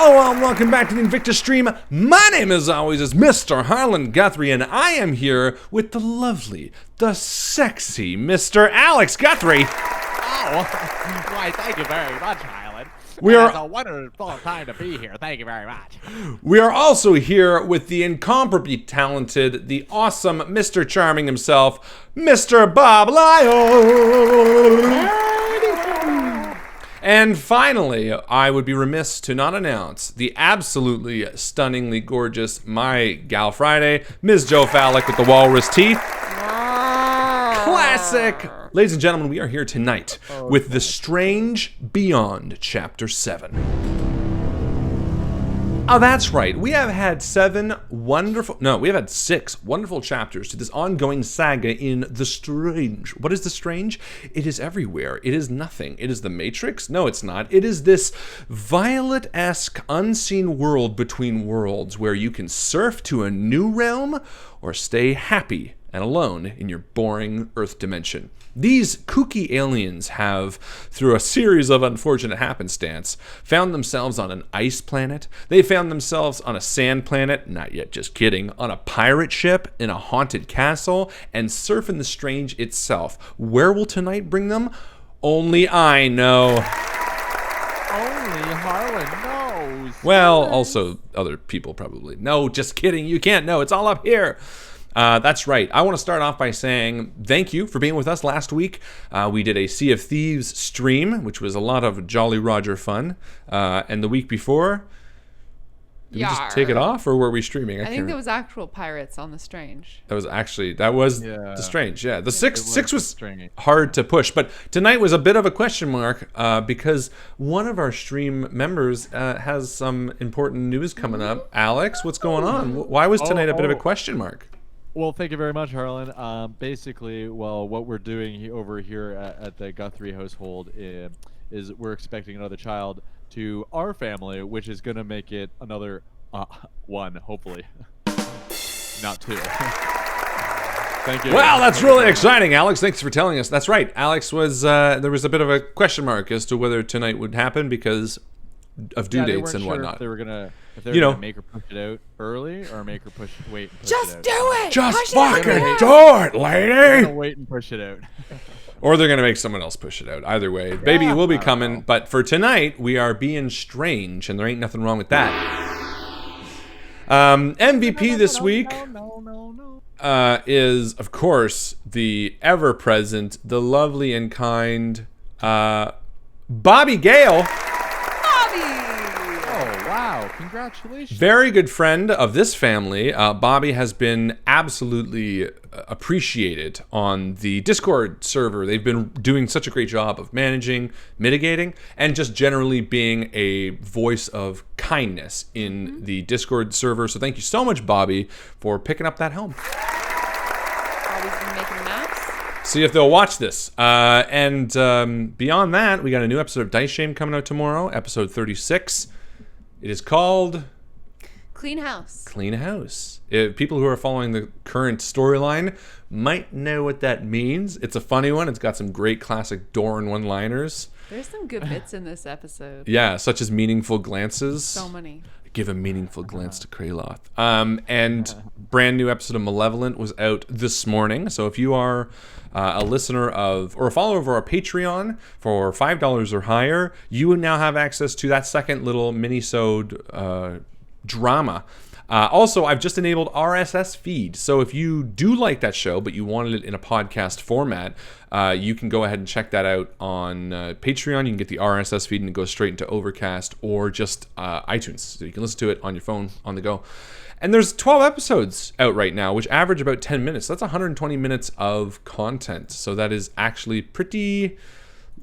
Hello and welcome back to the INVICTUS stream. My name, as always, is Mr. Harlan Guthrie, and I am here with the lovely, the sexy Mr. Alex Guthrie. Oh, why, thank you very much, Harlan. It's a wonderful time to be here. Thank you very much. We are also here with the incomparably talented, the awesome Mr. Charming himself, Mr. Bob Lyle. And finally, I would be remiss to not announce the absolutely stunningly gorgeous My Gal Friday, Ms. Joe Fallak with the walrus teeth. Classic! Ladies and gentlemen, we are here tonight with The Strange Beyond Chapter 7. Oh, that's right. We have had 6 wonderful chapters to this ongoing saga in The Strange. What is The Strange? It is everywhere. It is nothing. It is the Matrix? No, it's not. It is this Violet-esque unseen world between worlds where you can surf to a new realm or stay happy and alone in your boring Earth dimension. These kooky aliens have, through a series of unfortunate happenstance, found themselves on an ice planet. They found themselves on a sand planet, not yet, just kidding, on a pirate ship, in a haunted castle, and surfing the strange itself. Where will tonight bring them? Only I know. Only Harlan knows. Well, also other people probably. No, just kidding. You can't know. It's all up here. That's right. I want to start off by saying thank you for being with us last week. We did a Sea of Thieves stream, which was a lot of Jolly Roger fun. And the week before, did we just take it off, or were we streaming? I think there was actual pirates on The Strange. That was The Strange. Yeah, the six was strange. Hard to push, but tonight was a bit of a question mark because one of our stream members has some important news coming up. Alex, what's going on? Why was tonight a bit of a question mark? Well, thank you very much, Harlan. Basically, what we're doing over here at the Guthrie household is we're expecting another child to our family, which is going to make it another one, hopefully. Not two. Thank you. Well, that's really exciting, Alex. Thanks for telling us. That's right. Alex was, there was a bit of a question mark as to whether tonight would happen because of due dates and whatnot. If they were gonna make her push it out early or make her wait and push Just it out. do it! Just fucking do it, lady! Wait and push it out. Or they're gonna make someone else push it out. Either way, baby will be coming. But for tonight, we are being strange, and there ain't nothing wrong with that. MVP this week is, of course, the ever-present, the lovely and kind Bobby Gale. Congratulations. Very good friend of this family. Bobby has been absolutely appreciated on the Discord server. They've been doing such a great job of managing, mitigating, and just generally being a voice of kindness in the Discord server. So thank you so much, Bobby, for picking up that helm. Bobby's been making maps. See if they'll watch this. And beyond that, we got a new episode of Dice Shame coming out tomorrow, episode 36. It is called Clean House. Clean House. People who are following the current storyline might know what that means. It's a funny one. It's got some great classic Doran one-liners. There's some good bits in this episode. Yeah, such as meaningful glances. So many. Give a meaningful glance to Kraloth. And brand new episode of Malevolent was out this morning. So if you are a listener of, or a follower of our Patreon for $5 or higher, you now have access to that second little mini-sode drama. Also, I've just enabled RSS feed. So if you do like that show, but you wanted it in a podcast format, you can go ahead and check that out on Patreon. You can get the RSS feed and go straight into Overcast or just iTunes. So you can listen to it on your phone on the go. And there's 12 episodes out right now, which average about 10 minutes. That's 120 minutes of content. So that is actually pretty...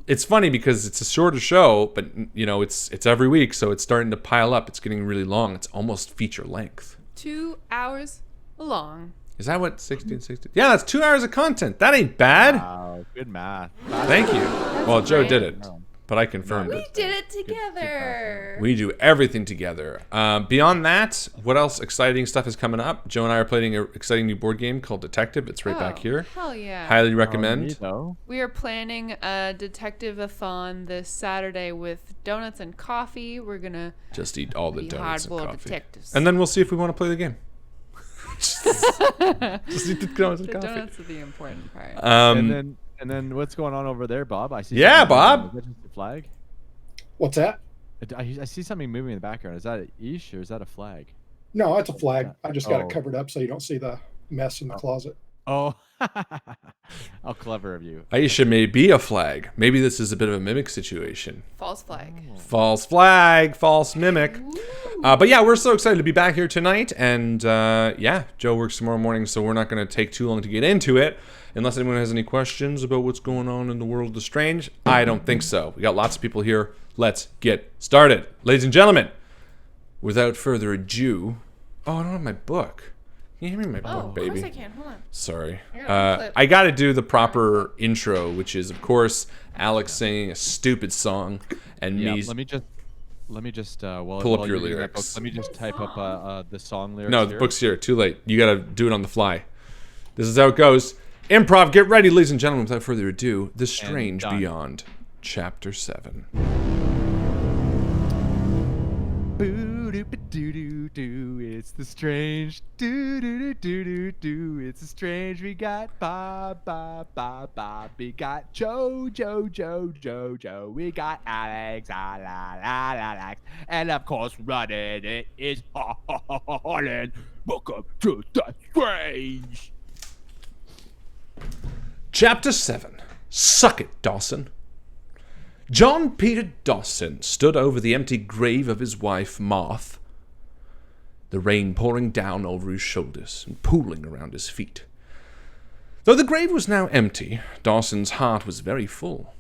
It's funny because it's a shorter show, but you know it's every week, so it's starting to pile up. It's getting really long. It's almost feature length. 2 hours long. Is that what 1660? Yeah, that's 2 hours of content. That ain't bad. Wow, good math. Thank you. Well, Joe great. did it. but I confirmed We it. did it together. We do everything together. Beyond that, what else exciting stuff is coming up? Joe and I are playing an exciting new board game called Detective. It's right back here. Hell yeah. Highly recommend. We are planning a detective-a-thon this Saturday with donuts and coffee. We're going to just eat all the donuts and hardboiled coffee. detectives. And then we'll see if we want to play the game. Just eat the donuts and the coffee. donuts are the important part. And then what's going on over there, Bob? I see. Yeah, something Bob. moving. Is that just a flag? What's that? I see something moving in the background. Is that an Ish or is that a flag? No, it's a flag. I just got Oh. it covered up so you don't see the mess in the closet. Oh, how clever of you. Aisha may be a flag. Maybe this is a bit of a mimic situation. False flag. False flag, false mimic. But yeah, we're so excited to be back here tonight. And yeah, Joe works tomorrow morning, so we're not going to take too long to get into it. Unless anyone has any questions about what's going on in the world of Strange. I don't think so. We got lots of people here. Let's get started. Ladies and gentlemen, without further ado... Oh, I don't have my book. Can you hand me my book, baby? Of course I can. Hold on. Sorry. I got one clip. I got to do the proper intro, which is, of course, Alex singing a stupid song and Yeah, me... let me just while Pull up while your you're reading that book, lyrics. let me just type up the song lyrics. No, the here. book's here. Too late. You got to do it on the fly. This is how it goes. Improv, get ready, ladies and gentlemen. Without further ado, The Strange done. Beyond, Chapter 7. Boo-doo-ba-doo-doo-doo, it's the strange. Do-do-do-do-do-do, it's the strange. We got Bob, Bob, Bob, Bob. We got Joe, Joe, Joe, Joe, Joe. We got Alex, Alex. And of course, running it is Harlan. Welcome to the strange. Chapter 7. Suck it, Dawson. John Peter Dawson stood over the empty grave of his wife, Marthe, the rain pouring down over his shoulders and pooling around his feet. Though the grave was now empty, Dawson's heart was very full.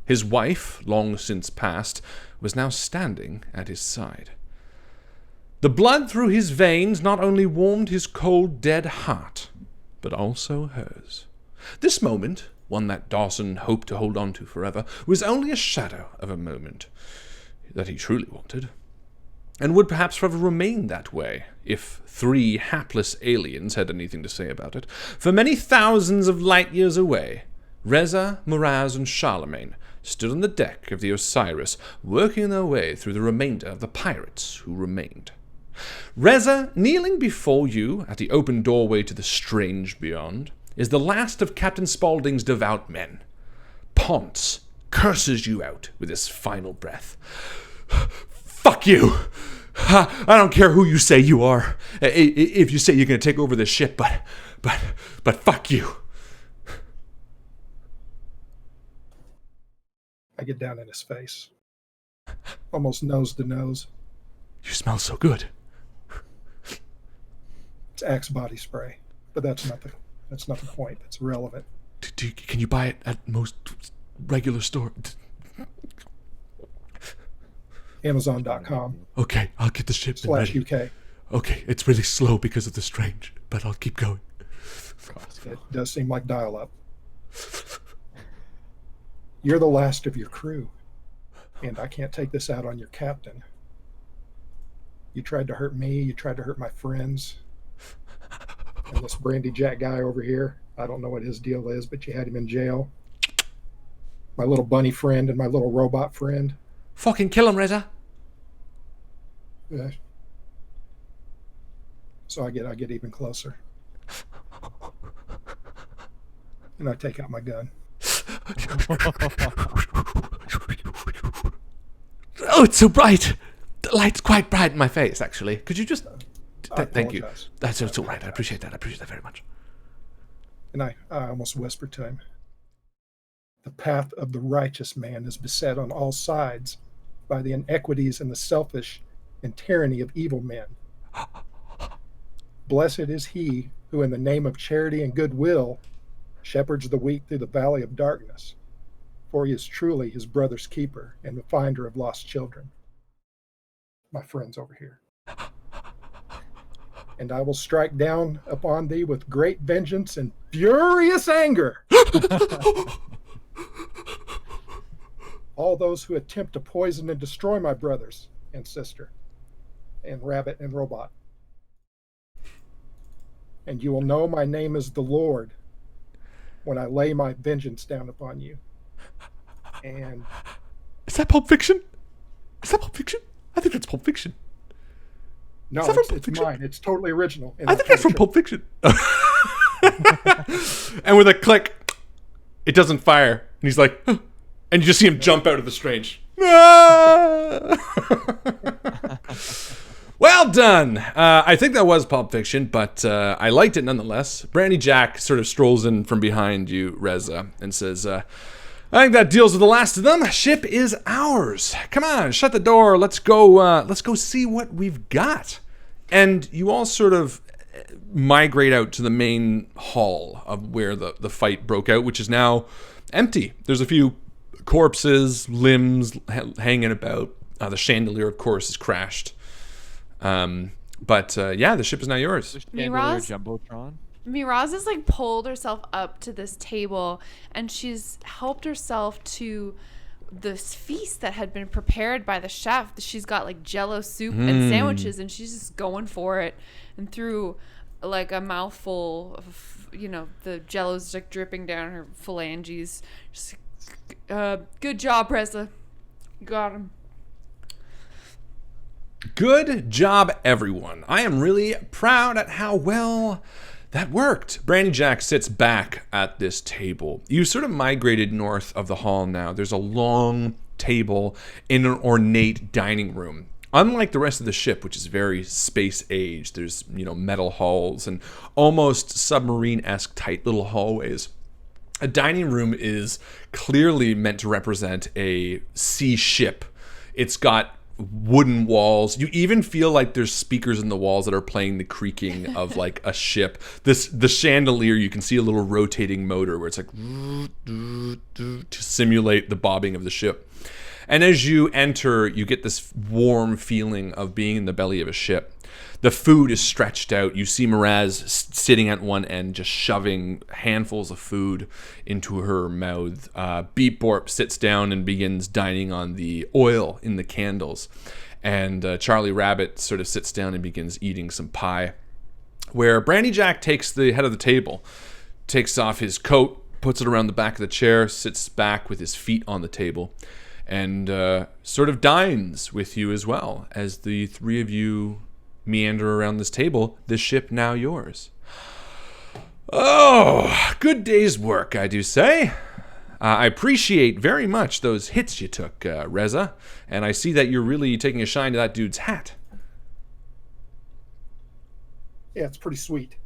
His wife, long since passed, was now standing at his side. The blood through his veins not only warmed his cold, dead heart, but also hers. This moment, one that Dawson hoped to hold on to forever, was only a shadow of a moment that he truly wanted, and would perhaps forever remain that way, if 3 hapless aliens had anything to say about it. For many thousands of light years away, Reza, Miraz, and Charlemagne stood on the deck of the Osiris, working their way through the remainder of the pirates who remained. Reza, kneeling before you at the open doorway to the strange beyond, is the last of Captain Spaulding's devout men. Ponce curses you out with his final breath. Fuck you! I don't care who you say you are. If you say you're going to take over this ship, but fuck you. I get down in his face. Almost nose to nose. You smell so good. It's Axe body spray. But that's not the point. That's irrelevant. Can you buy it at most regular store? Amazon.com Okay, I'll get the shipment ready. /UK. Okay, it's really slow because of the strange, but I'll keep going. It does seem like dial-up. You're the last of your crew, and I can't take this out on your captain. You tried to hurt me. You tried to hurt my friends. And this Brandyjack guy over here, I don't know what his deal is, but you had him in jail. My little bunny friend and my little robot friend. Fucking kill him, Reza. Yeah. So I get even closer. And I take out my gun. Oh, it's so bright. The light's quite bright in my face, actually. Could you just... Thank you. apologize. That's all right. I appreciate that. I appreciate that very much. And I almost whispered to him, the path of the righteous man is beset on all sides by the inequities and the selfish and tyranny of evil men. Blessed is he who in the name of charity and goodwill shepherds the weak through the valley of darkness, for he is truly his brother's keeper and the finder of lost children. My friends over here. And I will strike down upon thee with great vengeance and furious anger. all those who attempt to poison and destroy my brothers and sister, and rabbit and robot. And you will know my name is the Lord when I lay my vengeance down upon you. And Is that Pulp Fiction? Is that Pulp Fiction? I think that's Pulp Fiction. no, Is that from Pulp it's Fiction? mine. It's totally original. And I think that's from Pulp Fiction. And with a click, it doesn't fire. And he's like, huh. And you just see him jump out of the strange. Ah! Well done. I think that was Pulp Fiction, but I liked it nonetheless. Brandyjack sort of strolls in from behind you, Reza, and says, I think that deals with the last of them. Ship is ours. Come on, shut the door. Let's go see what we've got. And you all sort of migrate out to the main hall of where the fight broke out, which is now empty. There's a few corpses, limbs hanging about. The chandelier, of course, is crashed. But the ship is now yours. The chandelier Miraz? jumbotron. Miraz has like pulled herself up to this table, and she's helped herself to this feast that had been prepared by the chef. She's got like Jello soup and sandwiches, and she's just going for it. And through like a mouthful of, the Jello's like dripping down her phalanges. She's good job, Reza. You got him. Good job, everyone. I am really proud at how well that worked. Brandyjack sits back at this table. You sort of migrated north of the hall now. There's a long table in an ornate dining room. Unlike the rest of the ship, which is very space-age, there's, metal halls and almost submarine-esque tight little hallways. A dining room is clearly meant to represent a sea ship. It's got wooden walls. You even feel like there's speakers in the walls that are playing the creaking of like a ship. The chandelier, you can see a little rotating motor where it's like to simulate the bobbing of the ship. And as you enter, you get this warm feeling of being in the belly of a ship. The food is stretched out. You see Miraz sitting at one end, just shoving handfuls of food into her mouth. Beep Borp sits down and begins dining on the oil in the candles. And Charlie Rabbit sort of sits down and begins eating some pie. Where Brandyjack takes the head of the table, takes off his coat, puts it around the back of the chair, sits back with his feet on the table, and sort of dines with you as well as the three of you meander around this table, this ship now yours. Oh, good day's work, I do say. I appreciate very much those hits you took, Reza, and I see that you're really taking a shine to that dude's hat. Yeah, it's pretty sweet.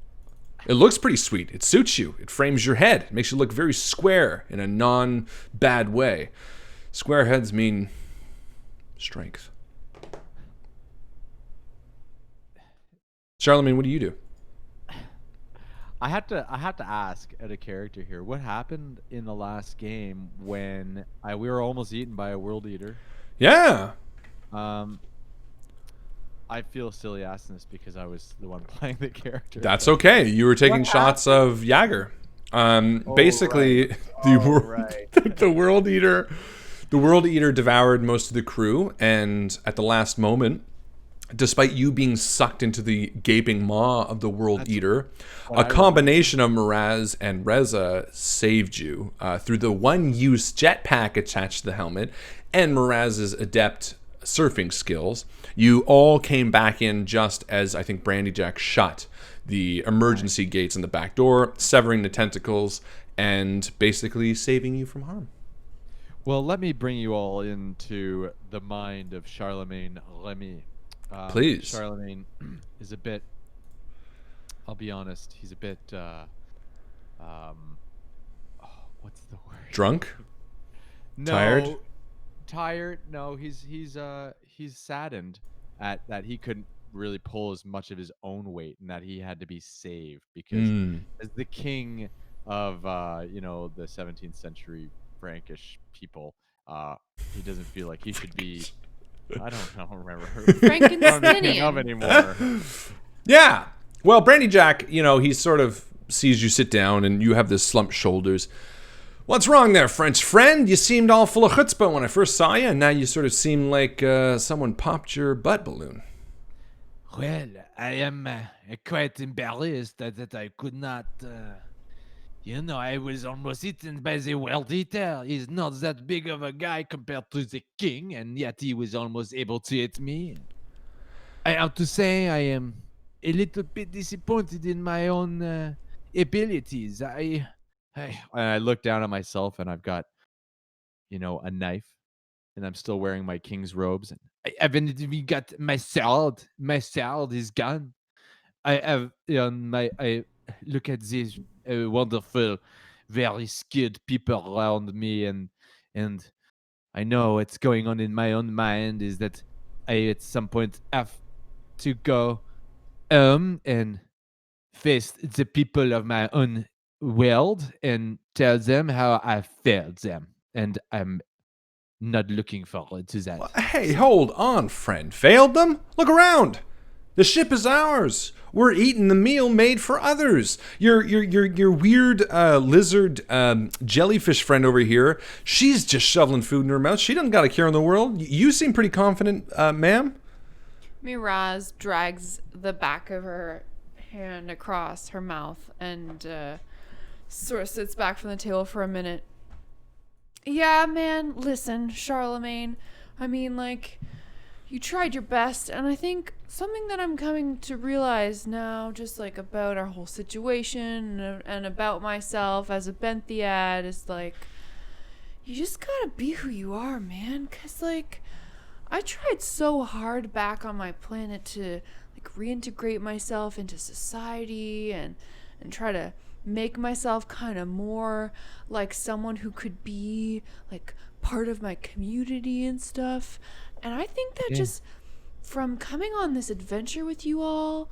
It looks pretty sweet. It suits you. It frames your head. It makes you look very square in a non-bad way. Square heads mean strength. Charlemagne, what do you do? I have to ask at a character here. What happened in the last game when we were almost eaten by a world eater? Yeah. I feel silly asking this because I was the one playing the character. That's okay. You were taking shots of Jaeger. Basically, right. The world eater devoured most of the crew, and at the last moment, despite you being sucked into the gaping maw of the world eater, a combination of Miraz and Reza saved you through the one-use jetpack attached to the helmet and Miraz's adept surfing skills. You all came back in just as I think Brandyjack shut the emergency gates in the back door, severing the tentacles and basically saving you from harm. Well, let me bring you all into the mind of Charlemagne Remy. Please. Charlemagne is a bit, I'll be honest, he's a bit, what's the word? Drunk? No, tired? No, he's saddened at that he couldn't really pull as much of his own weight and that he had to be saved because as the king of, the 17th century Frankish people, he doesn't feel like he should be... I don't remember. Frankensteinian anymore. Yeah. Well, Brandyjack, he sort of sees you sit down and you have this slumped shoulders. What's wrong there, French friend? You seemed all full of chutzpah when I first saw you, and now you sort of seem like someone popped your butt balloon. Well, I am quite embarrassed that I could not. I was almost eaten by the world eater. He's not that big of a guy compared to the king, and yet he was almost able to eat me. I have to say I am a little bit disappointed in my own abilities. I look down at myself, and I've got, a knife, and I'm still wearing my king's robes. And I haven't even got my sword. My sword is gone. I have I look at these wonderful, very skilled people around me, and I know what's going on in my own mind is that I at some point have to go and face the people of my own world and tell them how I failed them, and I'm not looking forward to that. Hey, hold on, friend. Failed them? Look around. The ship is ours. We're eating the meal made for others. Your weird lizard jellyfish friend over here, she's just shoveling food in her mouth. She doesn't got a care in the world. You seem pretty confident, ma'am. Miraz drags the back of her hand across her mouth and sort of sits back from the table for a minute. Yeah, man, listen, Charlemagne. I mean, you tried your best, and I think something that I'm coming to realize now, just about our whole situation and about myself as a Benthiad, is you just gotta be who you are, man. 'Cause I tried so hard back on my planet to reintegrate myself into society and try to make myself kind of more like someone who could be part of my community and stuff. And I think that just from coming on this adventure with you all,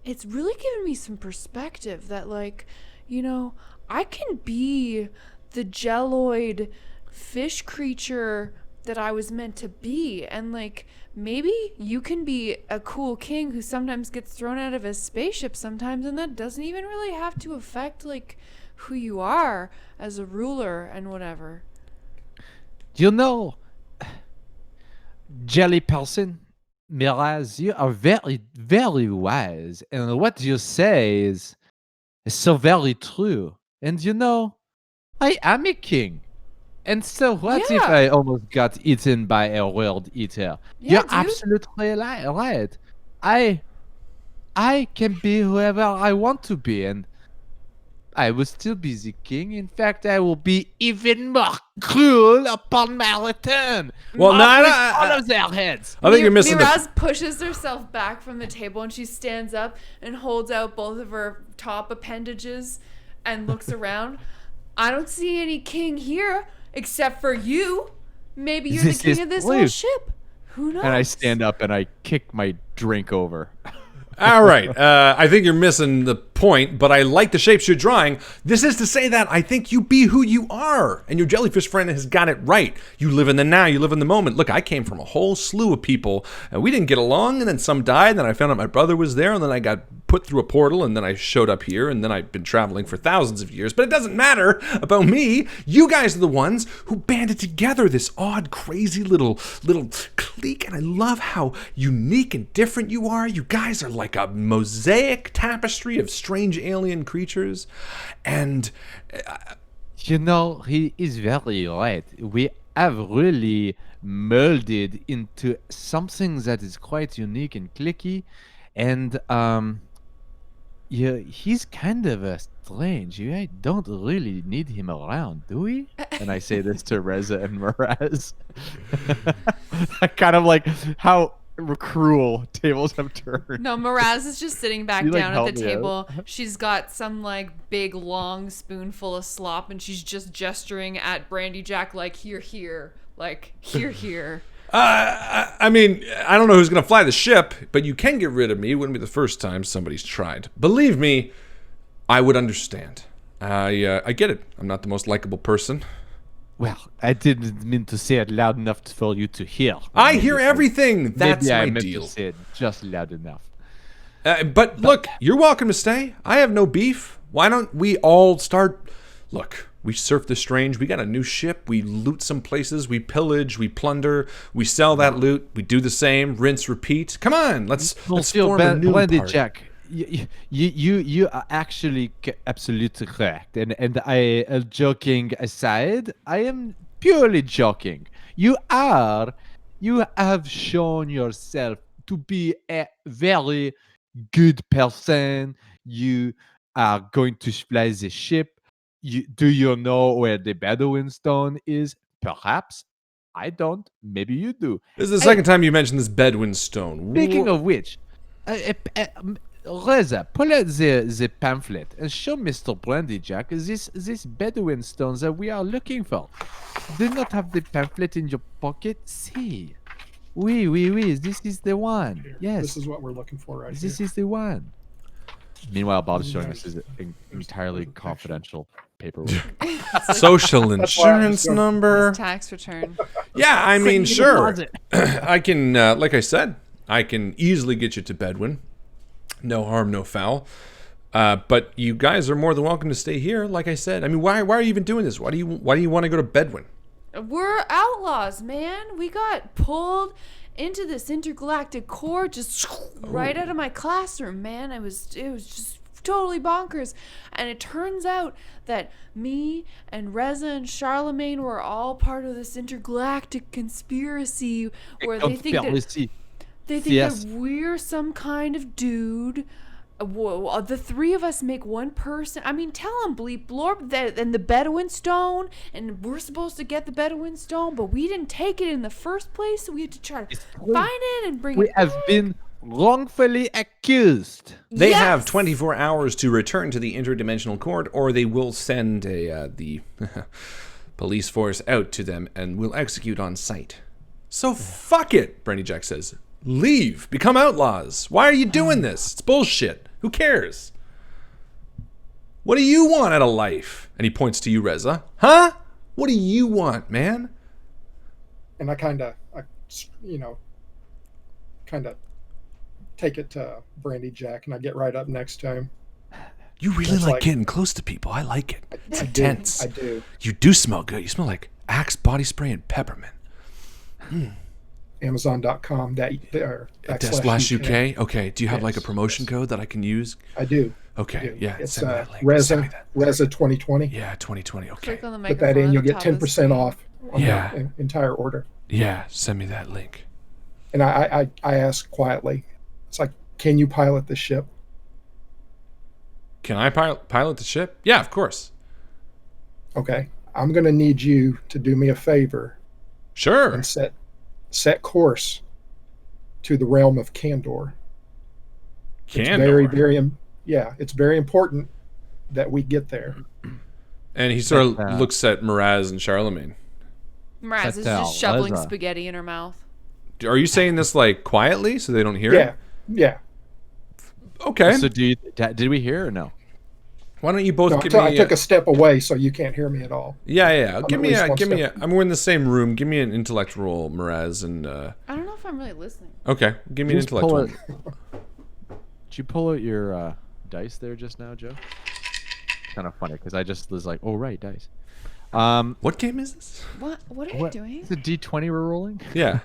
it's really given me some perspective that I can be the jelloid fish creature that I was meant to be, and maybe you can be a cool king who sometimes gets thrown out of his spaceship sometimes, and that doesn't even really have to affect who you are as a ruler and whatever. Jelly person, Miraz, you are very, very wise, and what you say is so very true. And I am a king. And so what if I almost got eaten by a world eater? Yeah, You're dude. absolutely right. I can be whoever I want to be, and I will still be the king. In fact, I will be even more cruel upon my return. Well, all of their heads. I think you're missing Miraz pushes herself back from the table, and she stands up and holds out both of her top appendages and looks around. I don't see any king here except for you. Maybe you're the king of this whole ship. Who knows? And I stand up and I kick my drink over. All right. I think you're missing the point, but I like the shapes you're drawing. This is to say that I think you be who you are, and your jellyfish friend has got it right. You live in the now, you live in the moment. Look, I came from a whole slew of people, and we didn't get along, and then some died, and then I found out my brother was there, and then I got put through a portal, and then I showed up here, and then I've been traveling for thousands of years. But it doesn't matter about me. You guys are the ones who banded together this odd, crazy little clique, and I love how unique and different you are. You guys are like a mosaic tapestry of strange alien creatures, and he is very right. We have really molded into something that is quite unique and cliquey, and he's kind of a strange. I don't really need him around, do we? And I say this to Reza and Miraz. Kind of like how cruel tables have turned. No, Miraz is just sitting back You, down at help the me table. She's got some big long spoonful of slop, and she's just gesturing at Brandyjack here, here. I mean, I don't know who's going to fly the ship, but you can get rid of me. It wouldn't be the first time somebody's tried. Believe me, I would understand. I get it. I'm not the most likable person. Well, I didn't mean to say it loud enough for you to hear. I hear everything. That's maybe I my meant deal. to say it just loud enough. But look, you're welcome to stay. I have no beef. Why don't we all start... Look, We surf the strange. We got a new ship. We loot some places. We pillage. We plunder. We sell that loot. We do the same. Rinse, repeat. Come on, let's form a new party. Brandyjack, you are actually absolutely correct. And I, joking aside, I am purely joking. You have shown yourself to be a very good person. You are going to fly the ship. Do you know where the Bedouin stone is? Perhaps. I don't. Maybe you do. This is the second time you mentioned this Bedouin stone. Speaking of which, Reza, pull out the pamphlet and show Mr. Brandyjack this Bedouin stone that we are looking for. Do you not have the pamphlet in your pocket? See. Oui. This is the one. Here, Yes. This is what we're looking for right This here. is the one. Meanwhile, Bob's showing us his entirely That's confidential paperwork. Social That's why I'm insurance so- number. His tax return. Yeah, I mean, in the sure. closet. I can, like I said, I can easily get you to Bedouin. No harm, no foul. But you guys are more than welcome to stay here. Like I said, I mean, why are you even doing this? Why do you want to go to Bedouin? We're outlaws, man. We got pulled into this intergalactic core just right out of my classroom, man. It was just totally bonkers. And it turns out that me and Reza and Charlemagne were all part of this intergalactic conspiracy where they think Yes. that we're some kind of dude. Whoa, the three of us make one person. I mean, tell him, Bleep Blorp, and the Bedouin stone, and we're supposed to get the Bedouin stone, but we didn't take it in the first place, so we had to try to find it and bring We it have back. been wrongfully accused. They Yes! have 24 hours to return to the interdimensional court, or they will send the police force out to them and will execute on sight. So fuck it, Brandyjack says. Leave. Become outlaws. Why are you doing this? It's bullshit. Who cares? What do you want out of life? And he points to you, Reza. Huh? What do you want, man? And I kind of take it to Brandyjack, and I get right up next to him. You really That's like like- getting close to people. I like it. It's I intense. do. You do smell good. You smell like Axe body spray and peppermint. Amazon.com Slash UK. Okay. Do you have like a Yes, promotion yes. code that I can use? I do. Okay. Yeah. It's send me that link. Send me Reza that. 2020. Yeah. 2020. Okay. Click on the Put microphone that in, at you'll the get top of the 10% screen. off on Yeah. the entire order. Yeah. Send me that link. And I asked quietly, it's like, can you pilot the ship? Can I pilot the ship? Yeah, of course. Okay. I'm going to need you to do me a favor Sure. and set course to the realm of Candor. It's Candor. it's very important that we get there. And he sort of But, looks at Miraz and Charlemagne. Mraz is That's just shoveling Reza. spaghetti in her mouth. Are you saying this like quietly so they don't hear Yeah. it? Yeah. Okay. So did we hear or no? Why don't you both No, give I me? took a step away so you can't hear me at all. Yeah. I'm Give at me least a. one Give me a. step. I mean, we're in the same room. Give me an intellect roll, Miraz, and. I don't know if I'm really listening. Okay. Give me an Just intellect pull roll. it- Did you pull out your dice there just now, Joe? Kind of funny because I just was like, oh right, dice. What game is this? What are you What? doing? It's a D20 we're rolling. Yeah.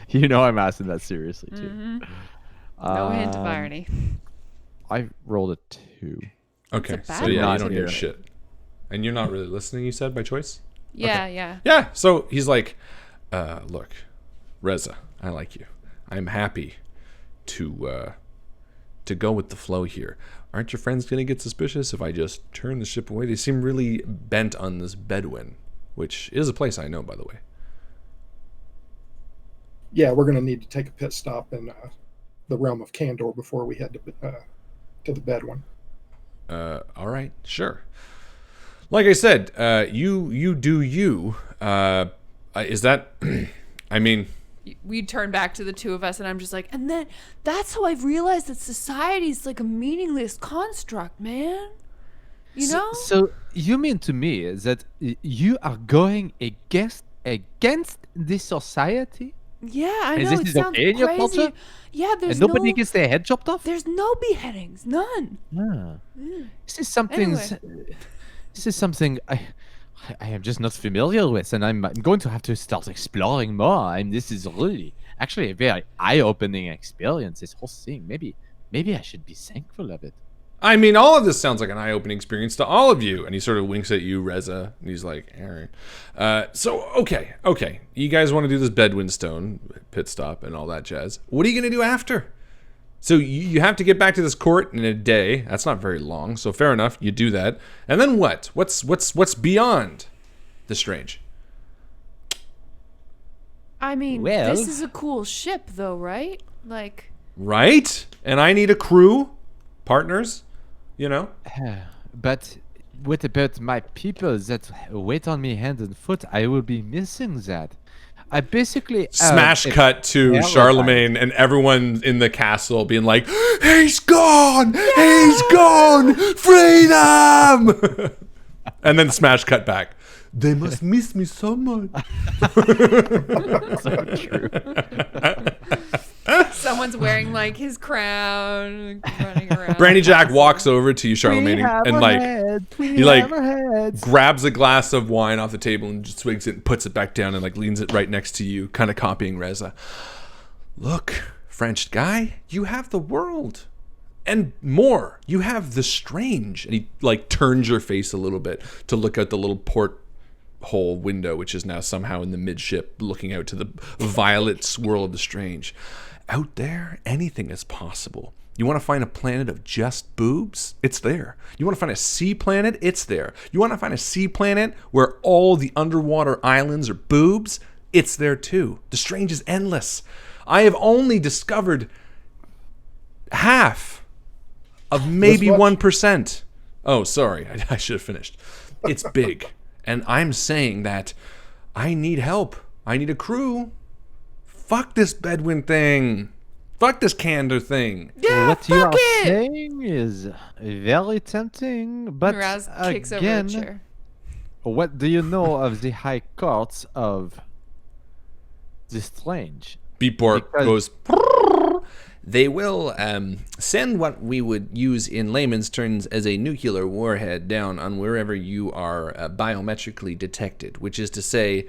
You know I'm asking that seriously too. No hint of Um, irony. I rolled a 2. Okay. a bad So yeah, one. you don't hear Not shit. And you're not really listening. You said by choice. Yeah, yeah. Yeah. So he's like, look, Reza, I like you. I'm happy to go with the flow here. Aren't your friends gonna get suspicious if I just turn the ship away? They seem really bent on this Bedouin, which is a place I know, by the way. Yeah, we're going to need to take a pit stop in the realm of Candor before we head to the Bedouin. All right, sure. Like I said, you do you. Is that? I mean, We turn back to the two of us, and I'm just like, and then that's how I've realized that society's like a meaningless construct, man. You know? So you mean to me that you are going against this society? Yeah, I Is know. this It is sounds okay in your crazy. culture? Yeah, there's And nobody no, gets their head chopped off? there's no beheadings, none. Ah. This is something. Anyway. This is something I am just not familiar with, and I'm going to have to start exploring more. And this is really, actually, a very eye-opening experience. This whole thing. Maybe I should be thankful of it. I mean, all of this sounds like an eye-opening experience to all of you. And he sort of winks at you, Reza, and he's like, Aaron. So, okay. You guys want to do this Bedouin Stone pit stop and all that jazz. What are you going to do after? So you have to get back to this court in a day. That's not very long, so fair enough. You do that. And then what? What's beyond the strange? I mean, Well- this is a cool ship, though, right? Like, Right? And I need a crew, partners, you know? But what about my people that wait on me hand and foot? I will be missing that. I basically Smash if- cut to Yeah, Charlemagne and everyone in the castle being like, he's gone! He's gone! Freedom! And then smash cut back. They must miss me so much. so true. someone's wearing, like, his crown, running around. Brandyjack walks over to you, Charlemagne, and like, he like grabs a glass of wine off the table and just swigs it and puts it back down and like leans it right next to you, kind of copying Reza. Look, French guy, you have the world. And more, you have the strange. And he like turns your face a little bit to look out the little porthole window, which is now somehow in the midship, looking out to the violet swirl of the strange. Out there, anything is possible. You want to find a planet of just boobs? It's there. You want to find a sea planet? It's there. You want to find a sea planet where all the underwater islands are boobs? It's there too. The strange is endless. I have only discovered half of maybe 1%. Oh, sorry. I should have finished. It's big. And I'm saying that I need help. I need a crew. Fuck this Bedouin thing. Fuck this Candor thing. Yeah, What you fuck are it! saying is very tempting, but Raz kicks over a again, chair. what do you know of the high courts of the strange? Beatport Because- goes. They will send what we would use in layman's terms as a nuclear warhead down on wherever you are biometrically detected, which is to say,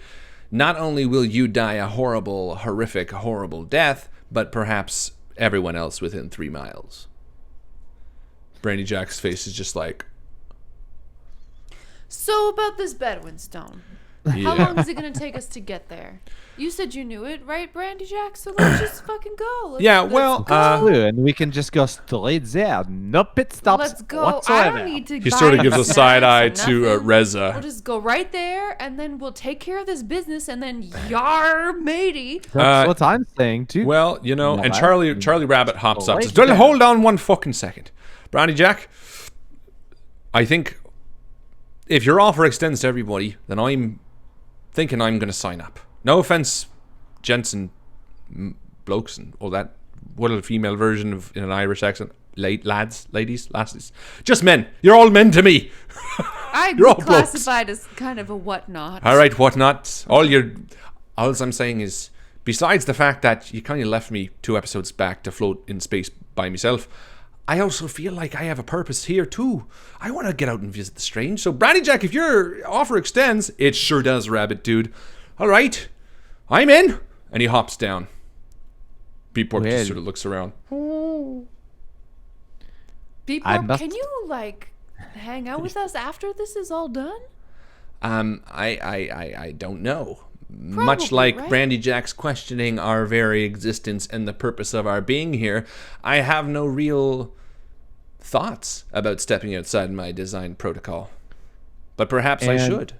not only will you die a horrible, horrific, horrible death, but perhaps everyone else within 3 miles. Brandyjack's face is just like, So about this Bedouin Stone. How long is it going to take us to get there? You said you knew it, right, Brandyjack? So let's just fucking go. Let's go. And we can just go straight there. No pit stops Let's go. whatsoever. I don't need to He buy sort of gives a snacks side eye or to nothing. Reza. We'll just go right there, and then we'll take care of this business, and then yar matey. That's what I'm saying too. Well, you know, No, and I- Charlie Rabbit hops up and says, Right there. hold on one fucking second. Brandyjack, I think if your offer extends to everybody, then I'm thinking I'm going to sign up. No offense, gents and blokes and all that. What a female version of in an Irish accent. Lads, ladies, lasses. Just men. You're all men to me. I'd You're be all blokes. classified as kind of a whatnot. All right, whatnot. All I'm saying is, besides the fact that you kind of left me 2 episodes back to float in space by myself, I also feel like I have a purpose here too. I want to get out and visit the strange. So, Brandyjack, if your offer extends, it sure does, Rabbit Dude. All right, I'm in. And he hops down. Beatport Well. just sort of looks around. People, must- can you like hang out with us after this is all done? I don't know. Much Probably, like right? Brandyjack's questioning our very existence and the purpose of our being here, I have no real thoughts about stepping outside my design protocol. But perhaps I And- should.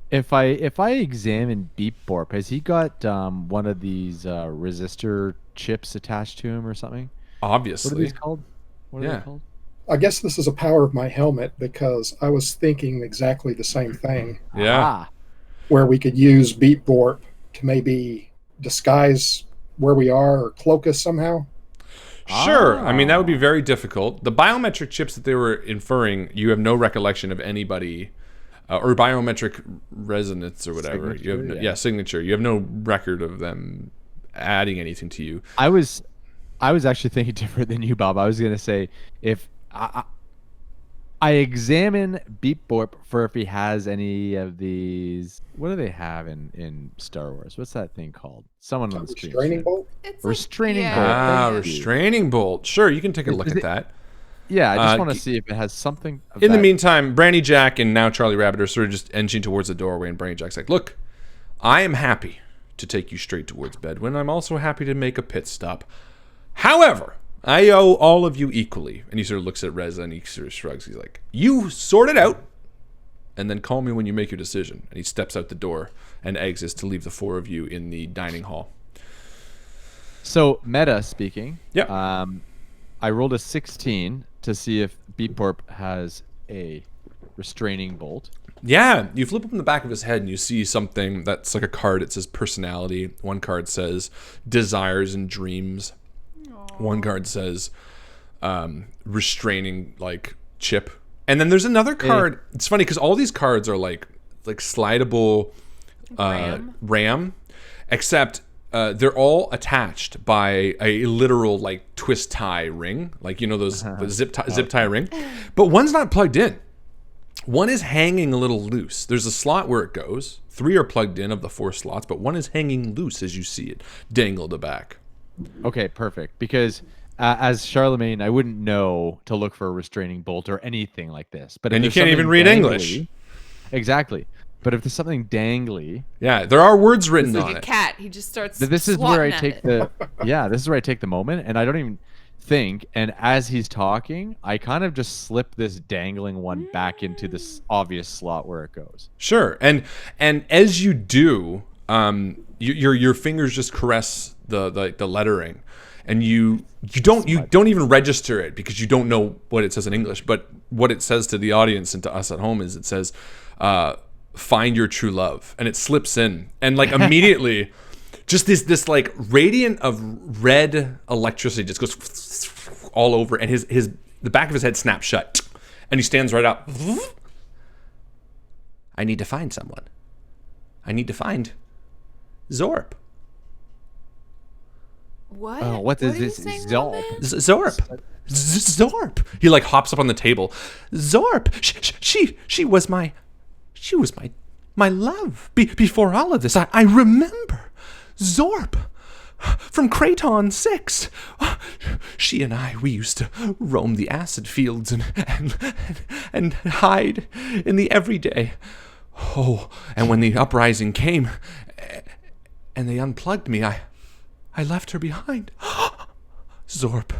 If I examine Beepborp, has he got one of these resistor chips attached to him or something? What are Obviously. these called? What are Yeah. they called? I guess this is a power of my helmet because I was thinking exactly the same thing, Yeah. Ah, where we could use Beat Borp to maybe disguise where we are or cloak us somehow. Sure. I mean, that would be very difficult. The biometric chips that they were inferring, you have no recollection of anybody, or biometric resonance or whatever. You have Signature, signature. You have no record of them adding anything to you. I was actually thinking different than you, Bob. I was gonna say if I examine Beep Borp for if he has any of these. What do they have in Star Wars? What's that thing called? Someone on the screen. Restraining bolt? It's Restraining yeah. bolt. Ah, Thank you. restraining bolt. Sure, you can take a look Is at it- that. Yeah, I just want g- to see if it has something. Of In the that. meantime, Brandyjack and now Charlie Rabbit are sort of just edging towards the doorway, and Brandyjack's like, "Look, I am happy to take you straight towards Bedouin. I'm also happy to make a pit stop. However, I owe all of you equally." And he sort of looks at Reza and he sort of shrugs. He's like, "You sort it out, and then call me when you make your decision." And he steps out the door and exits to leave the four of you in the dining hall. So meta speaking. Yep. I rolled a 16 to see if Beep Borp has a restraining bolt. Yeah, you flip open the back of his head and you see something that's like a card. It says personality. One card says desires and dreams. One card says restraining like chip. And then there's another card. It's funny because all these cards are like slidable RAM, except they're all attached by a literal like twist tie ring, like those the zip tie ring. But one's not plugged in. One is hanging a little loose. There's a slot where it goes. 3 are plugged in of the 4 slots, but one is hanging loose as you see it dangled back. Okay, perfect. Because as Charlemagne, I wouldn't know to look for a restraining bolt or anything like this. But And if you can't there's even something read English. Exactly. But if there's something dangly, Yeah, there are words written It's on like a it. cat. He just starts. this is where I swatting at take it. this is where I take the moment, and I don't even think. And as he's talking, I kind of just slip this dangling one back into this obvious slot where it goes. Sure, and as you do, your fingers just caress the lettering, and you don't even register it because you don't know what it says in English. But what it says to the audience and to us at home is it says, "Find your true love," and it slips in, and like immediately, just this like radiant of red electricity just goes all over, and the back of his head snaps shut, and he stands right up. I need to find someone. I need to find Zorp. What? Oh, what is are you this? saying, Zolp. Roman? Zorp. Zorp. He like hops up on the table. Zorp. She was my love. Before all of this, I remember Zorp from Kraton 6. She and I, we used to roam the acid fields and hide in the everyday. Oh, and when the uprising came and they unplugged me, I left her behind. Zorp,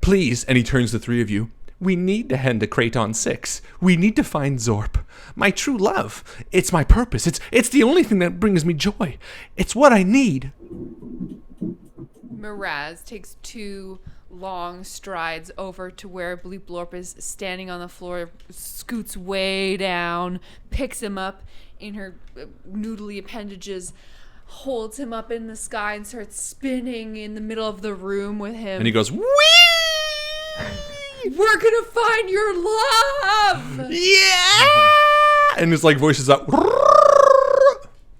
please, and he turns to 3 of you. We need to head to Kraton 6. We need to find Zorp. My true love. It's my purpose. It's the only thing that brings me joy. It's what I need. Miraz takes 2 long strides over to where Bleep Blorp is standing on the floor, scoots way down, picks him up in her noodly appendages, holds him up in the sky and starts spinning in the middle of the room with him. And he goes, whee! We're gonna find your love! Yeah! And his like voice is up.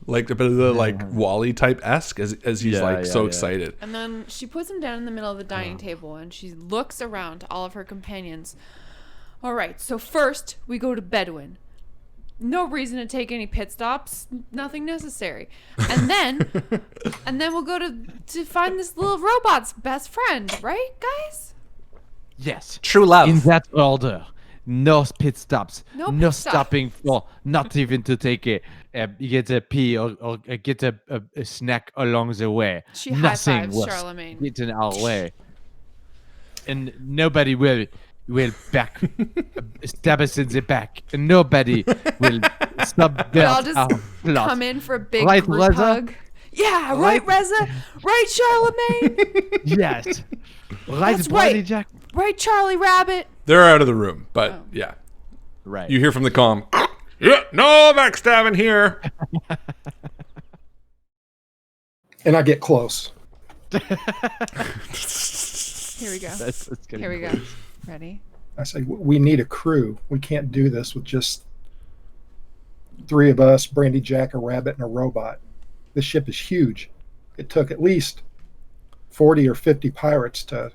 Like a bit of the like Wall-E type-esque as he's so excited. And then she puts him down in the middle of the dining table and she looks around to all of her companions. All right, so first we go to Bedouin. No reason to take any pit stops, nothing necessary. And then we'll go to find this little robot's best friend, right, guys? Yes. True love. In that order. No pit stops. No No pit stop. stopping for not even to take get a pee or get a snack along the way. She Nothing high-fives will Charlemagne. get in our way. And nobody will back stab us in the back. And nobody will subvert We all just our plot. come in for a big Right, group Reza? hug. Yeah, right, Reza? Right, Charlemagne? Yes. Right, That's right. Brandyjack? Right, Charlie Rabbit? They're out of the room, but yeah. Right. You hear from the comm, yeah, no backstabbing here. And I get close. Here we go. That's Here we go. Ready? I say, we need a crew. We can't do this with just 3 of us, Brandyjack, a rabbit, and a robot. This ship is huge. it took at least 40 or 50 pirates to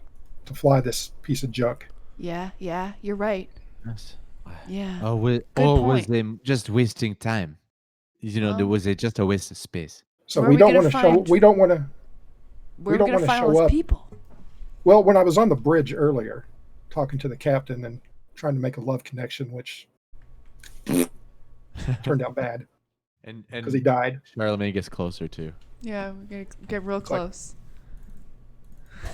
fly this piece of junk. Yeah, you're right. Yes. Yeah. Or was point. they just wasting time? Was it just a waste of space? So Where we are we don't gonna want to show. find- We don't want to. Where are don't we gonna wanna find all show those up. people? Well, when I was on the bridge earlier, talking to the captain and trying to make a love connection, which turned out bad And because he died. Charlemagne gets closer too. Yeah, we're gonna get real like- close.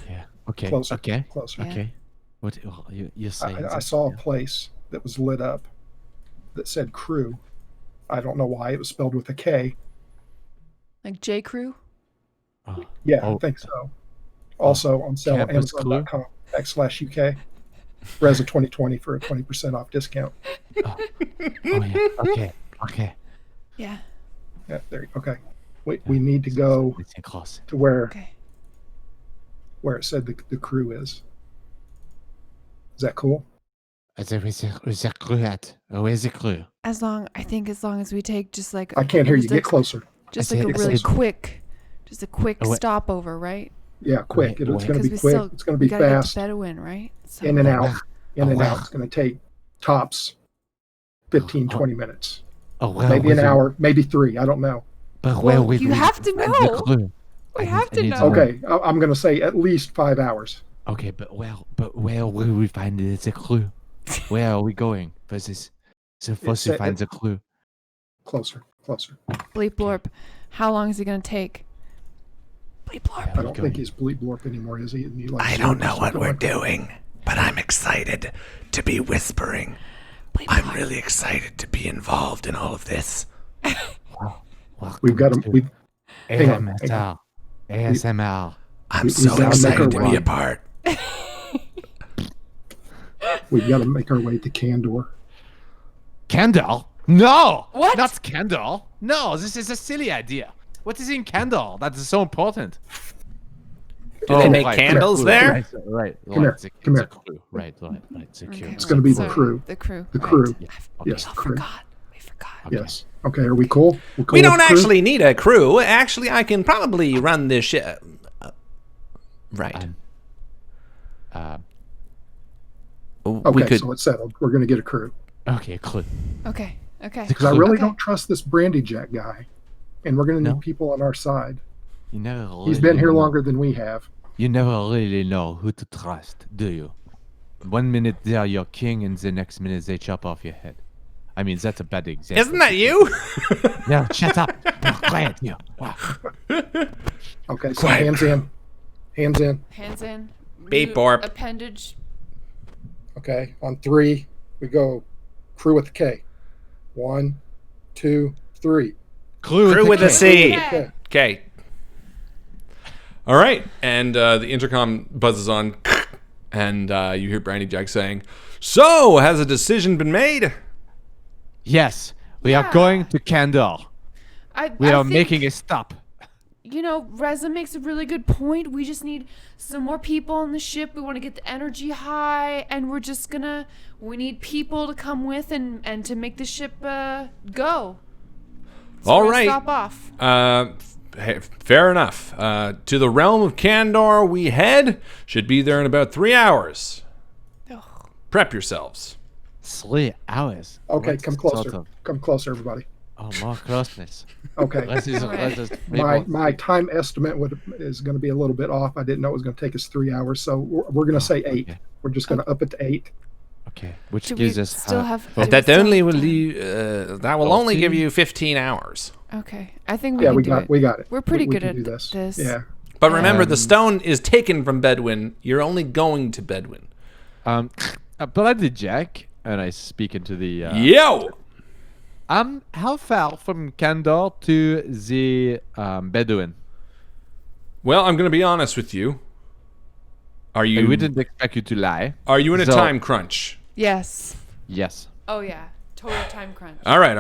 Yeah. Okay. Closer. Okay. Closer. Yeah. Okay. What you're saying? I saw a place that was lit up that said crew. I don't know why. It was spelled with a K. Like J. Crew. Oh, Yeah, Oh. I think so. Also on sale at Campus Crew? Amazon.com/UK. Reza 2020 for a 20% off discount. oh yeah. Okay. Yeah. Yeah, there. Okay. We need to go Listen close. to where Okay. it said the crew is. Is that cool? Where's the crew at? Where's the crew? As long as we take just like I can't hear you. just Get closer. just I like said- a really I said- quick Oh, wait. stopover, right? Yeah, quick. Wait, It's going to Because be quick. It's going to be gotta fast. Get to Bedouin, right? So, In and out. wow. In and Oh, out. wow. It's going to take tops 15, Oh, 20 minutes. Oh well. Maybe an hour. Maybe 3. I don't know. But Well, where you have to find know. the crew? We I have need- to I need know. to Okay. I'm going to say at least 5 hours. Okay, but where will we find the clue? Where are we going? Versus, so first we It's- find the clue. Closer. Bleep blorp. How long is it gonna take? Bleep blorp. I don't think he's bleep blorp anymore, is he? I don't know what we're doing, but I'm excited to be whispering. Bleep I'm blorp. really excited to be involved in all of this. We've got him. Welcome to hang on. ASMR. ASMR. I'm We so gotta make excited our to be way. a part. We've got to make our way to Candor. Candle? No! What? Not candle. No, this is a silly idea. What is in candle? That is so important. Do they make candles Clue. there? Right. Come here, It's a come here. clue. Right. It's a clue. Okay, It's gonna be the so crew. The crew. The right. crew. Okay. Yes, Oh, crew. we forgot. Okay. Yes. Okay. Are we cool? We're cool We with don't crew? actually need a crew. Actually, I can probably run this shit. Right. We Okay, could. so it's settled. We're going to get a crew Okay, clue. Okay. because I really Okay. don't trust this Brandyjack guy, and we're going to need No? people on our side. You never really He's been here know. longer than we have. You never really know who to trust, do you? 1 minute they are your king, and the next minute they chop off your head. I mean, that's a bad example. Isn't that you? Yeah, shut up. Quiet, you. Wow. Okay, so Quiet. hands in. Hands in. Hands in. Beep Mute borp. Appendage. Okay, on 3, we go crew with the K. 1, 2, 3. Crew with a C. Okay. Okay. All right. And the intercom buzzes on, and you hear Brandyjack saying, "So, has a decision been made?" Yes, we are Yeah. going to Candor. We I are think, making a stop. You know, Reza makes a really good point. We just need some more people on the ship. We want to get the energy high, and we need people to come with and to make the ship go. So All we're gonna right. Stop off. Fair enough. To the realm of Candor we head. Should be there in about 3 hours. Ugh. Prep yourselves. 3 hours. Okay, What come sort closer. of- Come closer, everybody. Oh, more closeness. Okay. Let's use Right. My time estimate is going to be a little bit off. I didn't know it was going to take us 3 hours, so we're going to say 8. okay. We're just going to up it to 8. Okay, which Do we gives us still have? do we That still only have will time? that will only give 14? you 15 hours. Okay, I think we Yeah, can we do got it. we got it. We're pretty We good can at do this. this. Yeah. But remember, the stone is taken from Bedouin. You're only going to Bedouin. Brandyjack, and I speak into the. Yo! How far from Candor to the Bedouin? Well, I'm going to be honest with you. Are you We didn't expect you to lie. Are you in a So- time crunch? Yes. Yes. Oh yeah. Total time crunch. All right.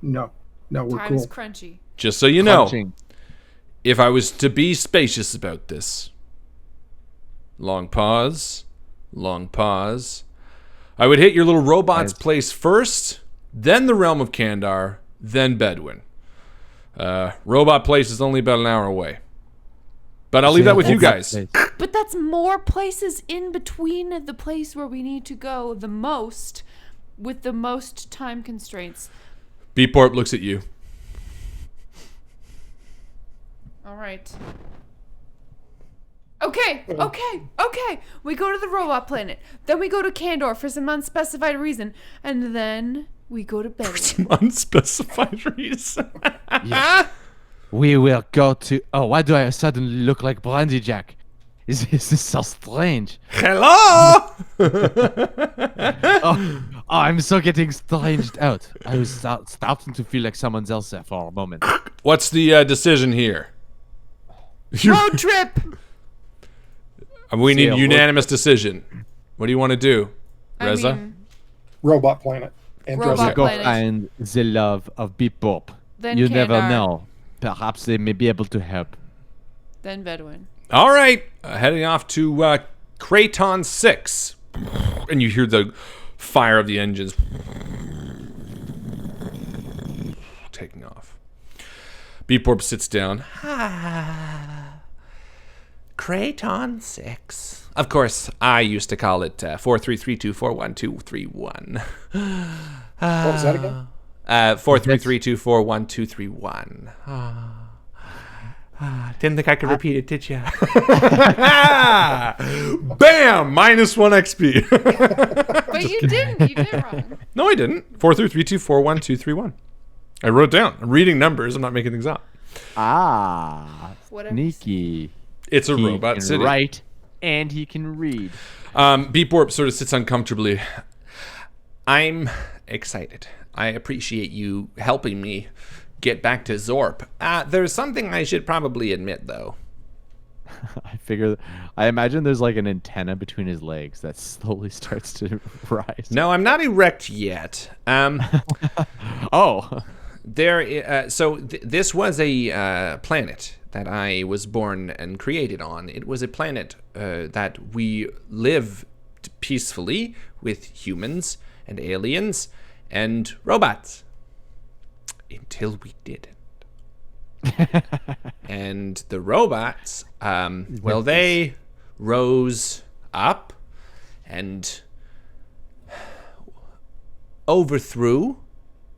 No, we're Time cool. is crunchy. Just so you know, Crunching. if I was to be spacious about this, long pause, I would hit your little robot's Nice. place first, then the realm of Kandar, then Bedouin. Robot place is only about an hour away. But I'll leave that with you Robot guys. place. But that's more places in between the place where we need to go the most, with the most time constraints. Beeporp looks at you. All right. Okay. We go to the robot planet. Then we go to Kandor for some unspecified reason. And then we go to bed. Some unspecified reason. Yes. We will go to. Oh, why do I suddenly look like Brandyjack? Is this so strange? Hello! Oh, I'm so getting stranged out. I was starting to feel like someone else there for a moment. What's the decision here? Road trip. We need Yeah, unanimous decision. What do you want to do, Reza? I mean, Robot planet. And Robot dress Go planet. find the love of Beep-Bop. Then You never Kandar. know. Perhaps they may be able to help. Then Bedouin. All right, heading off to Kraton 6. And you hear the fire of the engines taking off. Beeporp sits down. Kraton 6. Of course, I used to call it 4332412331. What was that again? 4332412331. Didn't think I could repeat it, did you? Bam! -1 XP. But you didn't. You did it wrong. No, I didn't. 4332412331. I wrote it down. I'm reading numbers. I'm not making things up. Ah, Whatever. sneaky. It's a He robot can city. write and he can read. Beeporp sort of sits uncomfortably. I'm excited. I appreciate you helping me get back to Zorp. There's something I should probably admit, though. I imagine there's like an antenna between his legs that slowly starts to rise. No, I'm not erect yet. Oh. This was a planet that I was born and created on. It was a planet that we lived peacefully with humans and aliens and robots until we didn't. And the robots, they rose up and overthrew,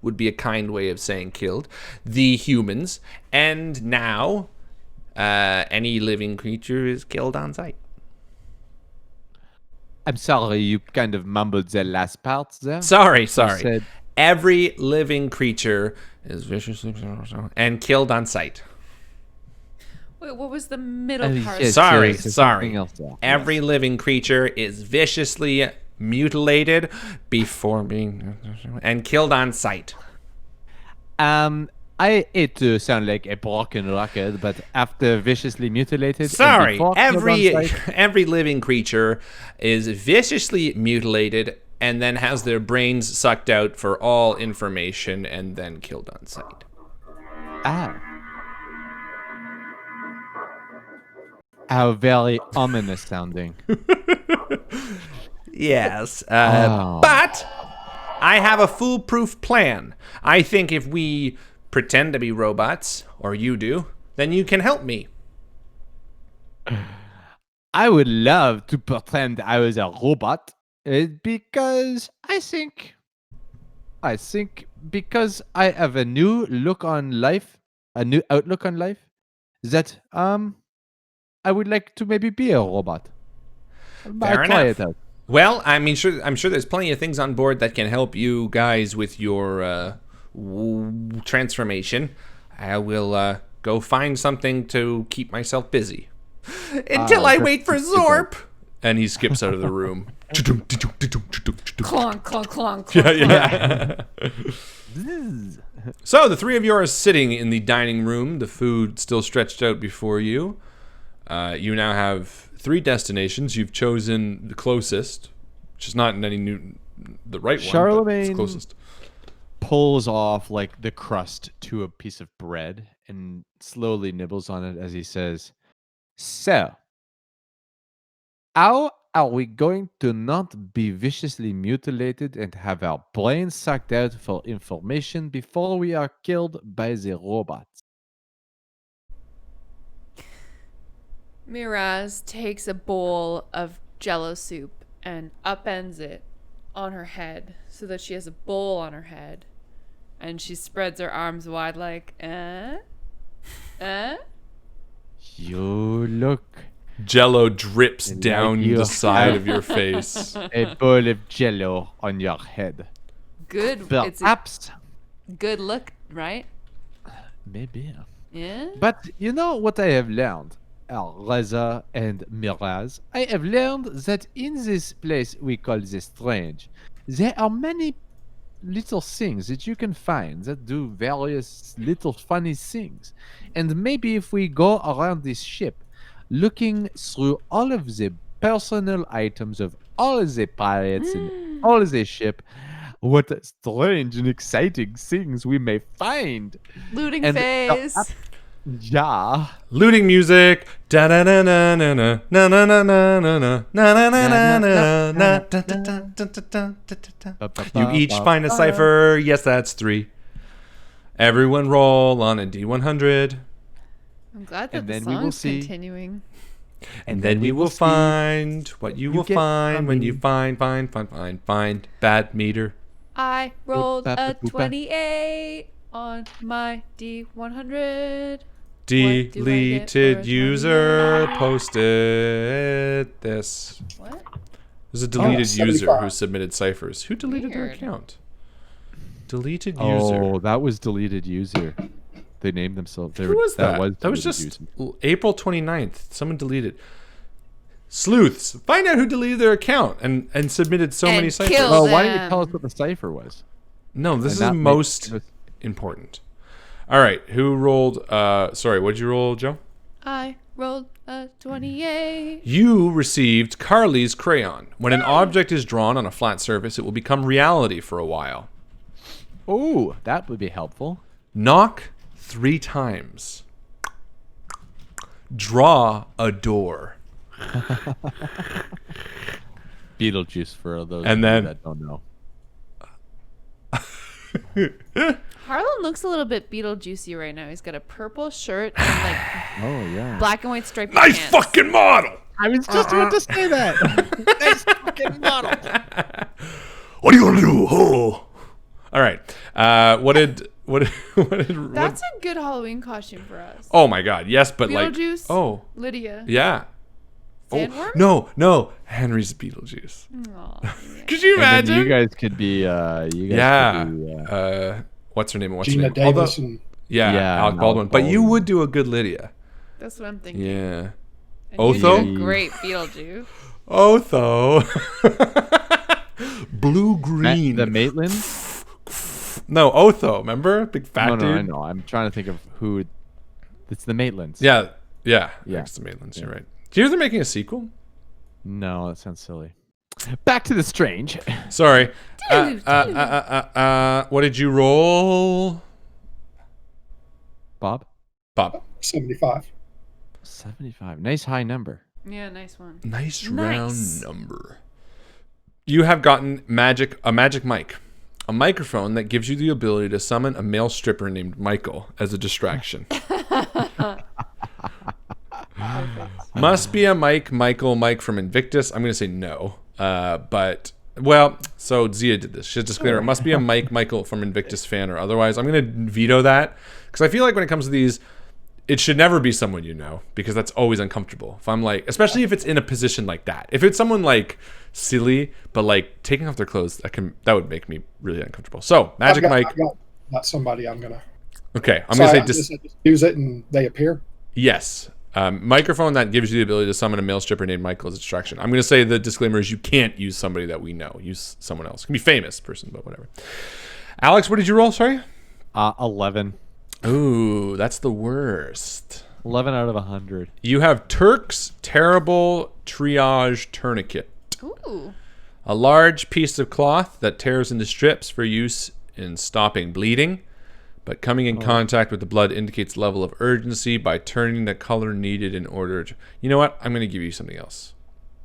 would be a kind way of saying killed, the humans, and now any living creature is killed on sight. I'm sorry, you kind of mumbled the last part there. Sorry. said- Every living creature is viciously and killed on sight. Wait, what was the middle part? yes, Sorry. there's something else there. Every living creature is viciously mutilated before being and killed on sight. I hate to sound like a broken record, but after viciously mutilated. and Sorry, before killed on sight- every living creature is viciously mutilated and then has their brains sucked out for all information and then killed on sight. Ah. How very ominous sounding. Yes, Oh. but I have a foolproof plan. I think if we pretend to be robots, or you do, then you can help me. I would love to pretend I was a robot because I think because I have a new look on life, a new outlook on life, that I would like to maybe be a robot. Fair I'll try enough. it out. Well, I'm sure there's plenty of things on board that can help you guys with your transformation. I will go find something to keep myself busy until I wait for Zorp. And he skips out of the room. Clonk, clonk, clonk, clonk. Yeah. So the three of you are sitting in the dining room, the food still stretched out before you. You now have 3 destinations. You've chosen the closest, which is not in any the right one, but it's Charlemagne closest. pulls off like the crust to a piece of bread and slowly nibbles on it as he says, "So, how are we going to not be viciously mutilated and have our brains sucked out for information before we are killed by the robots?" Miraz takes a bowl of Jello soup and upends it on her head so that she has a bowl on her head, and she spreads her arms wide like, You look Jello drips And down like you the side have- of your face. a bowl of jello on your head. Good. It's a Perhaps. good look, right? Maybe. Yeah. But you know what I have learned, Reza and Miraz? I have learned that in this place we call the Strange, there are many little things that you can find that do various little funny things. And maybe if we go around this ship, looking through all of the personal items of all the pirates and all the ship, what strange and exciting things we may find. Looting And phase. Yeah. Looting music. Da da da na na na na na na na na na na na na na na da da da da da da da. You each find a cipher. Yes, that's 3. Everyone roll on a D100. I'm glad that And the then we will song's see. continuing. And then we will find what you will get find when you funny. find bad meter. I rolled a Boopa, boopa. 28 on my D100. do I get Deleted for user posted this. What? There's a deleted user 75. who submitted ciphers. Who deleted their Weird. account? Deleted Oh, user. that was deleted user. They named themselves. Who was that? That was deleted just user. April 29th. Someone deleted. Sleuths, find out who deleted their account and submitted so And many ciphers. kill Well, why didn't you tell us them. what the cipher was? No, this And is that most makes- important. All right, who rolled? Sorry, what'd you roll, Joe? I rolled a 28. You received Carly's crayon. When an object is drawn on a flat surface, it will become reality for a while. Oh, that would be helpful. Knock 3 times. Draw a door. Beetlejuice for those And of you then- that don't know. Harlan looks a little bit Beetlejuicy right now. He's got a purple shirt and like Oh yeah. black and white striped Nice pants. fucking model. I was just about to say that. Nice fucking model. What are you gonna do? Oh. All right. What did That's a good Halloween costume for us. Oh my God. Yes, but like. Beetlejuice. Oh. Lydia. Yeah. Sandworm? Oh no. Henry's Beetlejuice. Aw, yeah. Could you And then imagine? you guys could be. Yeah. Could be, What's her name? What's Gina her name? Davis Although- and yeah, Yeah, Alec and Baldwin. Alec But you Baldwin. would do a good Lydia. That's what I'm thinking. Yeah. And Otho? You did a great Beetlejuice. Otho. Blue green. The Maitland? No, Otho. Remember? Big fat No, dude. I know. I'm trying to think of who. It's the Maitlands. Yeah. Yeah. Yeah. It's the Maitlands. You're right. Do you hear they're making a sequel? No, that sounds silly. Back to the strange. Sorry. Dude, What did you roll? Bob? Bob. 75. 75. Nice high number. Yeah, nice one. Nice Nice. round number. You have gotten a magic mic. A microphone that gives you the ability to summon a male stripper named Michael as a distraction. Must be a Mike from Invictus. I'm going to say no. But, well, so Zia did this. She has a disclaimer. It must be a Michael from Invictus fan or otherwise. I'm going to veto that because I feel like when it comes to these, it should never be someone you know because that's always uncomfortable. If I'm like, especially if it's in a position like that. If it's someone like silly, but like taking off their clothes, that would make me really uncomfortable. So, Magic Mike. I've got somebody I'm going to. Okay, I'm going to say I just use it and they appear. yes. Microphone that gives you the ability to summon a male stripper named Michael as a distraction. I'm going to say the disclaimer is you can't use somebody that we know. Use someone else. It can be famous person, but whatever. Alex, what did you roll? Sorry. 11. Ooh, that's the worst. 11 out of 100. You have Turk's Terrible Triage Tourniquet. Ooh. A large piece of cloth that tears into strips for use in stopping bleeding, but coming in contact with the blood indicates level of urgency by turning the color needed in order to... You know what? I'm going to give you something else.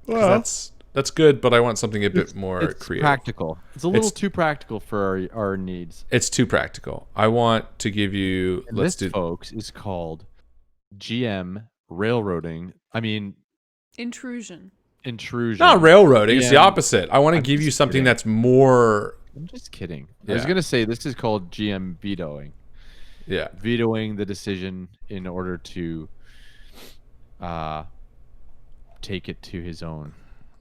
'Cause that's good, but I want something a bit more It's creative. practical. It's a little It's- too practical for our needs. It's too practical. I want to give you... And let's this, do... folks, is called GM Railroading I mean, Intrusion. intrusion. Not railroading. It's the GM opposite. I want to I'm give you just something kidding. that's more. I'm just kidding. I was Yeah. gonna say this is called GM vetoing. Yeah. Vetoing the decision in order to take it to his own.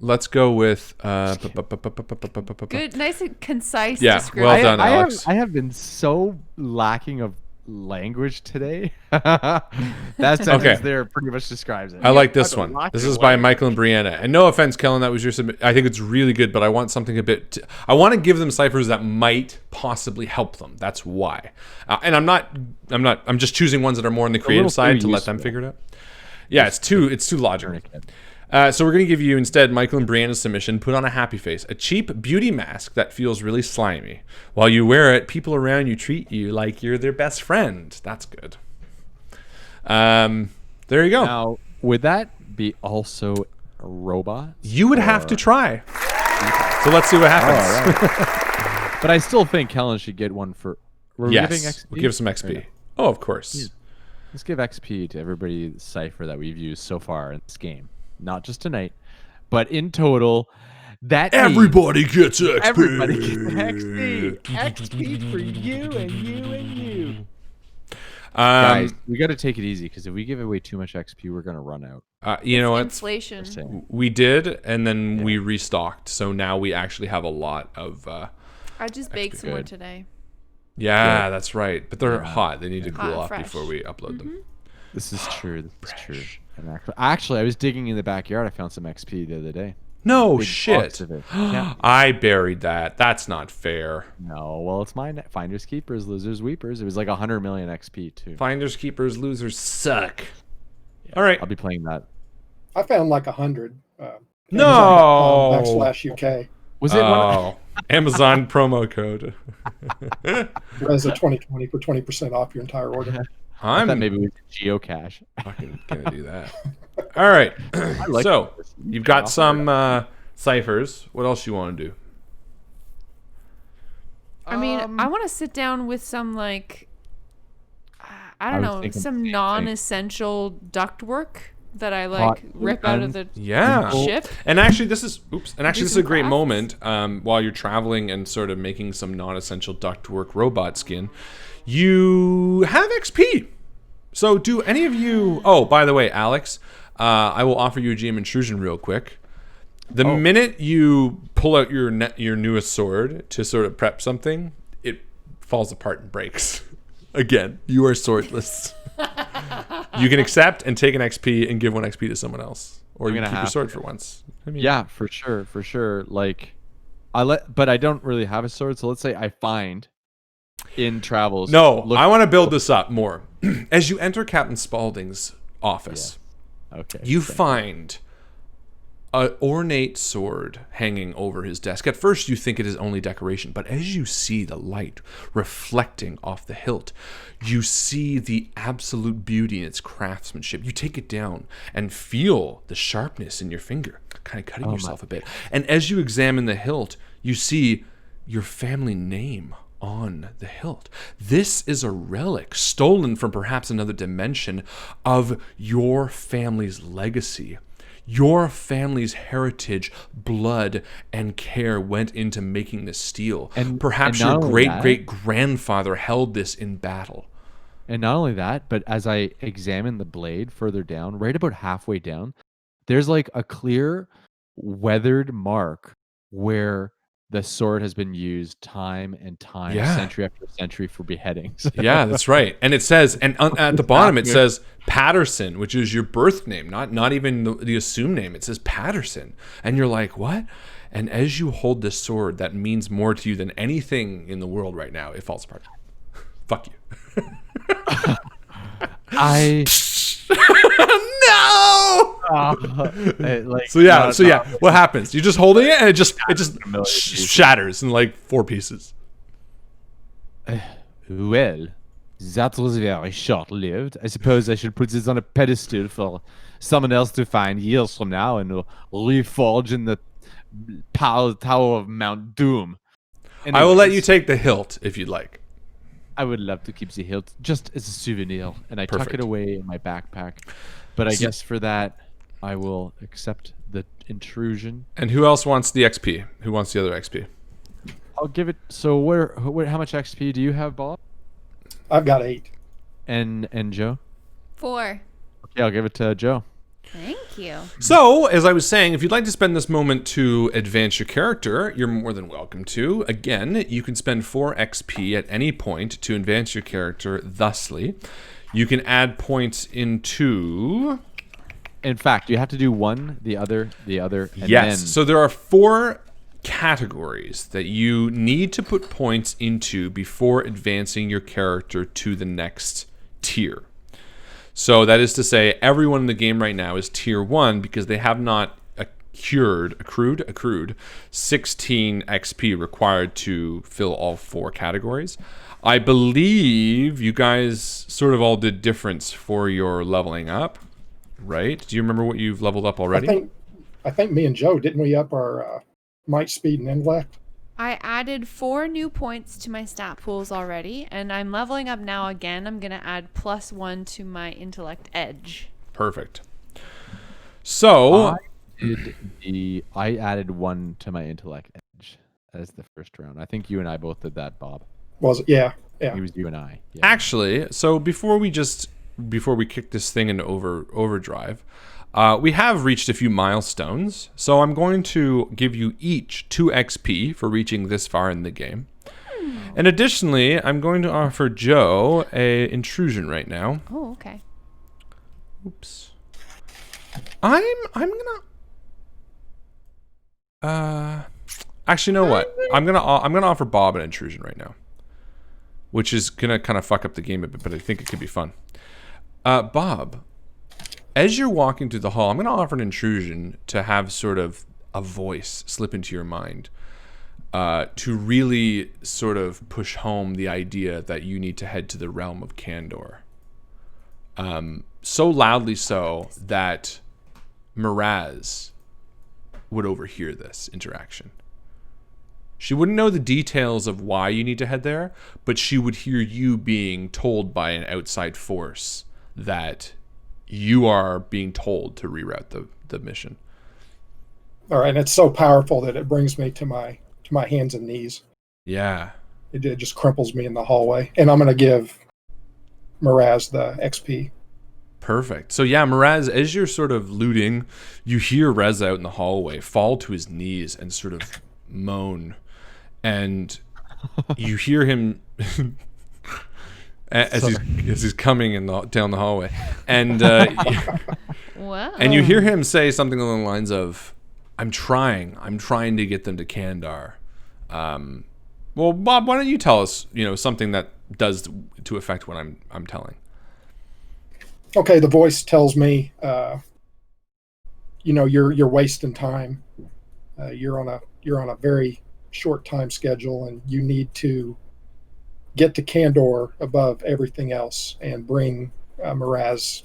Let's go with. Good, nice and concise Yeah, description. well done, Alex. I have been so lacking of language today. That sentence Okay. there pretty much describes it. I like this I've been one. lacking This is of by language. Michael and Brianna. And no offense, Kellen, that was your submit. I think it's really good, but I want something a bit. I want to give them ciphers that might possibly help them. That's why. And I'm just choosing ones that are more on the creative little side too to let them useful. figure it out. Yeah, it's too logical. Tourniquet. So we're going to give you instead Michael and Brianna's submission. Put on a happy face, a cheap beauty mask that feels really slimy. While you wear it, people around you treat you like you're their best friend. That's good. There you go. Now, would that be also robots? You would have to or- try. So let's see what happens. Oh, right. But I still think Kellen should get one for. We're giving Yes, XP? we'll give some XP. Or no? Oh, of course. Let's give XP to everybody's cipher that we've used so far in this game. Not just tonight, but in total. That means Everybody gets XP. everybody gets XP. XP for you and you and you. Guys, we got to take it easy because if we give away too much XP, we're gonna run out. you know what? Inflation. Just saying. We did, and then we restocked. So now we actually have a lot of. I just baked some more good. today. Yeah, that's right. But they're hot. They need to cool Hot, off fresh. before we upload them. This is true. This is true. And actually, I was digging in the backyard. I found some XP the other day. No Big shit. box of it. Yeah. I buried that. That's not fair. No, well, it's mine. Finders, keepers, losers, weepers. It was like 100 million XP too. Finders, keepers, losers suck. All right. I'll be playing that. I found like 100. No. /UK. Was it one? Oh, Amazon promo code. As a 2020 for 20% off your entire order. I thought I'm maybe it was geocache. fucking gonna do that. All right. like So this. you've got some ciphers. What else you want to do? I mean, I want to sit down with some like, I don't was know, thinking the some same thing. non-essential duct work that I like Hot rip out of the Yeah. ship. And actually, this is some a great crafts. moment while you're traveling and sort of making some non-essential ductwork robot skin. You have XP. So do any of you? Oh, by the way, Alex, I will offer you a GM intrusion real quick. The minute you pull out your newest sword to sort of prep something, it falls apart and breaks. Again, you are swordless. You can accept and take an XP and give one XP to someone else, or I'm you gonna keep your have sword to. for once. I mean, Yeah, for sure. Like, but I don't really have a sword. So let's say I find in travels. No, look- I want to build this up more. As you enter Captain Spaulding's office, Okay. you find an ornate sword hanging over his desk. At first, you think it is only decoration, but as you see the light reflecting off the hilt, you see the absolute beauty in its craftsmanship. You take it down and feel the sharpness in your finger, kind of cutting yourself a bit. And as you examine the hilt, you see your family name on the hilt. This is a relic stolen from perhaps another dimension of your family's legacy. Your family's heritage, blood, and care went into making this steel. And- perhaps and not your only great-great-grandfather held this in battle. And not only that, but as I examine the blade further down, right about halfway down, there's like a clear weathered mark where the sword has been used time and time, Yeah. century after century for beheadings. Yeah, that's right. And it says, at the bottom it says Patterson, which is your birth name, not even the assumed name. It says Patterson, and you're like, what? And as you hold this sword, that means more to you than anything in the world right now. It falls apart. Fuck you. I No. like So yeah. What happens? You're just holding it, and it just million pieces. shatters in like 4 pieces. Well, that was very short-lived. I suppose I should put this on a pedestal for someone else to find years from now and reforge in the Tower of Mount Doom. I will let Anyways, you take the hilt if you'd like. I would love to keep the hilt just as a souvenir, and I tuck Perfect. it away in my backpack. But I So- guess for that, I will accept the intrusion. And who else wants the XP? Who wants the other XP? I'll give it. So how much XP do you have, Bob? I've got 8. And Joe? 4. Okay, I'll give it to Joe. Thank you. So, as I was saying, if you'd like to spend this moment to advance your character, you're more than welcome to. Again, you can spend 4 XP at any point to advance your character thusly. You can add points into... In fact, you have to do one, the other, and Yes. then... So there are 4 categories that you need to put points into before advancing your character to the next tier. So that is to say, everyone in the game right now is tier 1 because they have not accrued 16 XP required to fill all 4 categories. I believe you guys sort of all did difference for your leveling up, right? Do you remember what you've leveled up already? I think me and Joe, didn't we up our might, speed, and intellect? I added 4 new points to my stat pools already, and I'm leveling up now again. I'm going to add +1 to my intellect edge. Perfect. So... I added 1 to my intellect edge as the first round. I think you and I both did that, Bob. Was it? Yeah. Yeah. It was you and I. Yeah. Actually, so before we kick this thing into overdrive, we have reached a few milestones. So I'm going to give you each 2 XP for reaching this far in the game. And additionally, I'm going to offer Joe a intrusion right now. Oh, okay. Oops. I'm gonna. Actually, you know what? I'm gonna offer Bob an intrusion right now, which is gonna kind of fuck up the game a bit, but I think it could be fun. Bob, as you're walking through the hall, I'm gonna offer an intrusion to have sort of a voice slip into your mind, to really sort of push home the idea that you need to head to the realm of Candor. So loudly so that Miraz would overhear this interaction. She wouldn't know the details of why you need to head there, but she would hear you being told by an outside force that you are being told to reroute the mission. All right, and it's so powerful that it brings me to my hands and knees. Yeah. It just crumples me in the hallway, and I'm going to give Miraz the XP. Perfect. So yeah, Miraz, as you're sort of looting, you hear Rez out in the hallway fall to his knees and sort of moan, and you hear him as he's coming down the hallway, and Wow. and you hear him say something along the lines of, I'm trying to get them to Kandar. Well, Bob, why don't you tell us, something that does to affect what I'm telling. Okay, the voice tells me, you're wasting time. You're on a very short time schedule, and you need to get to Candor above everything else and bring Miraz.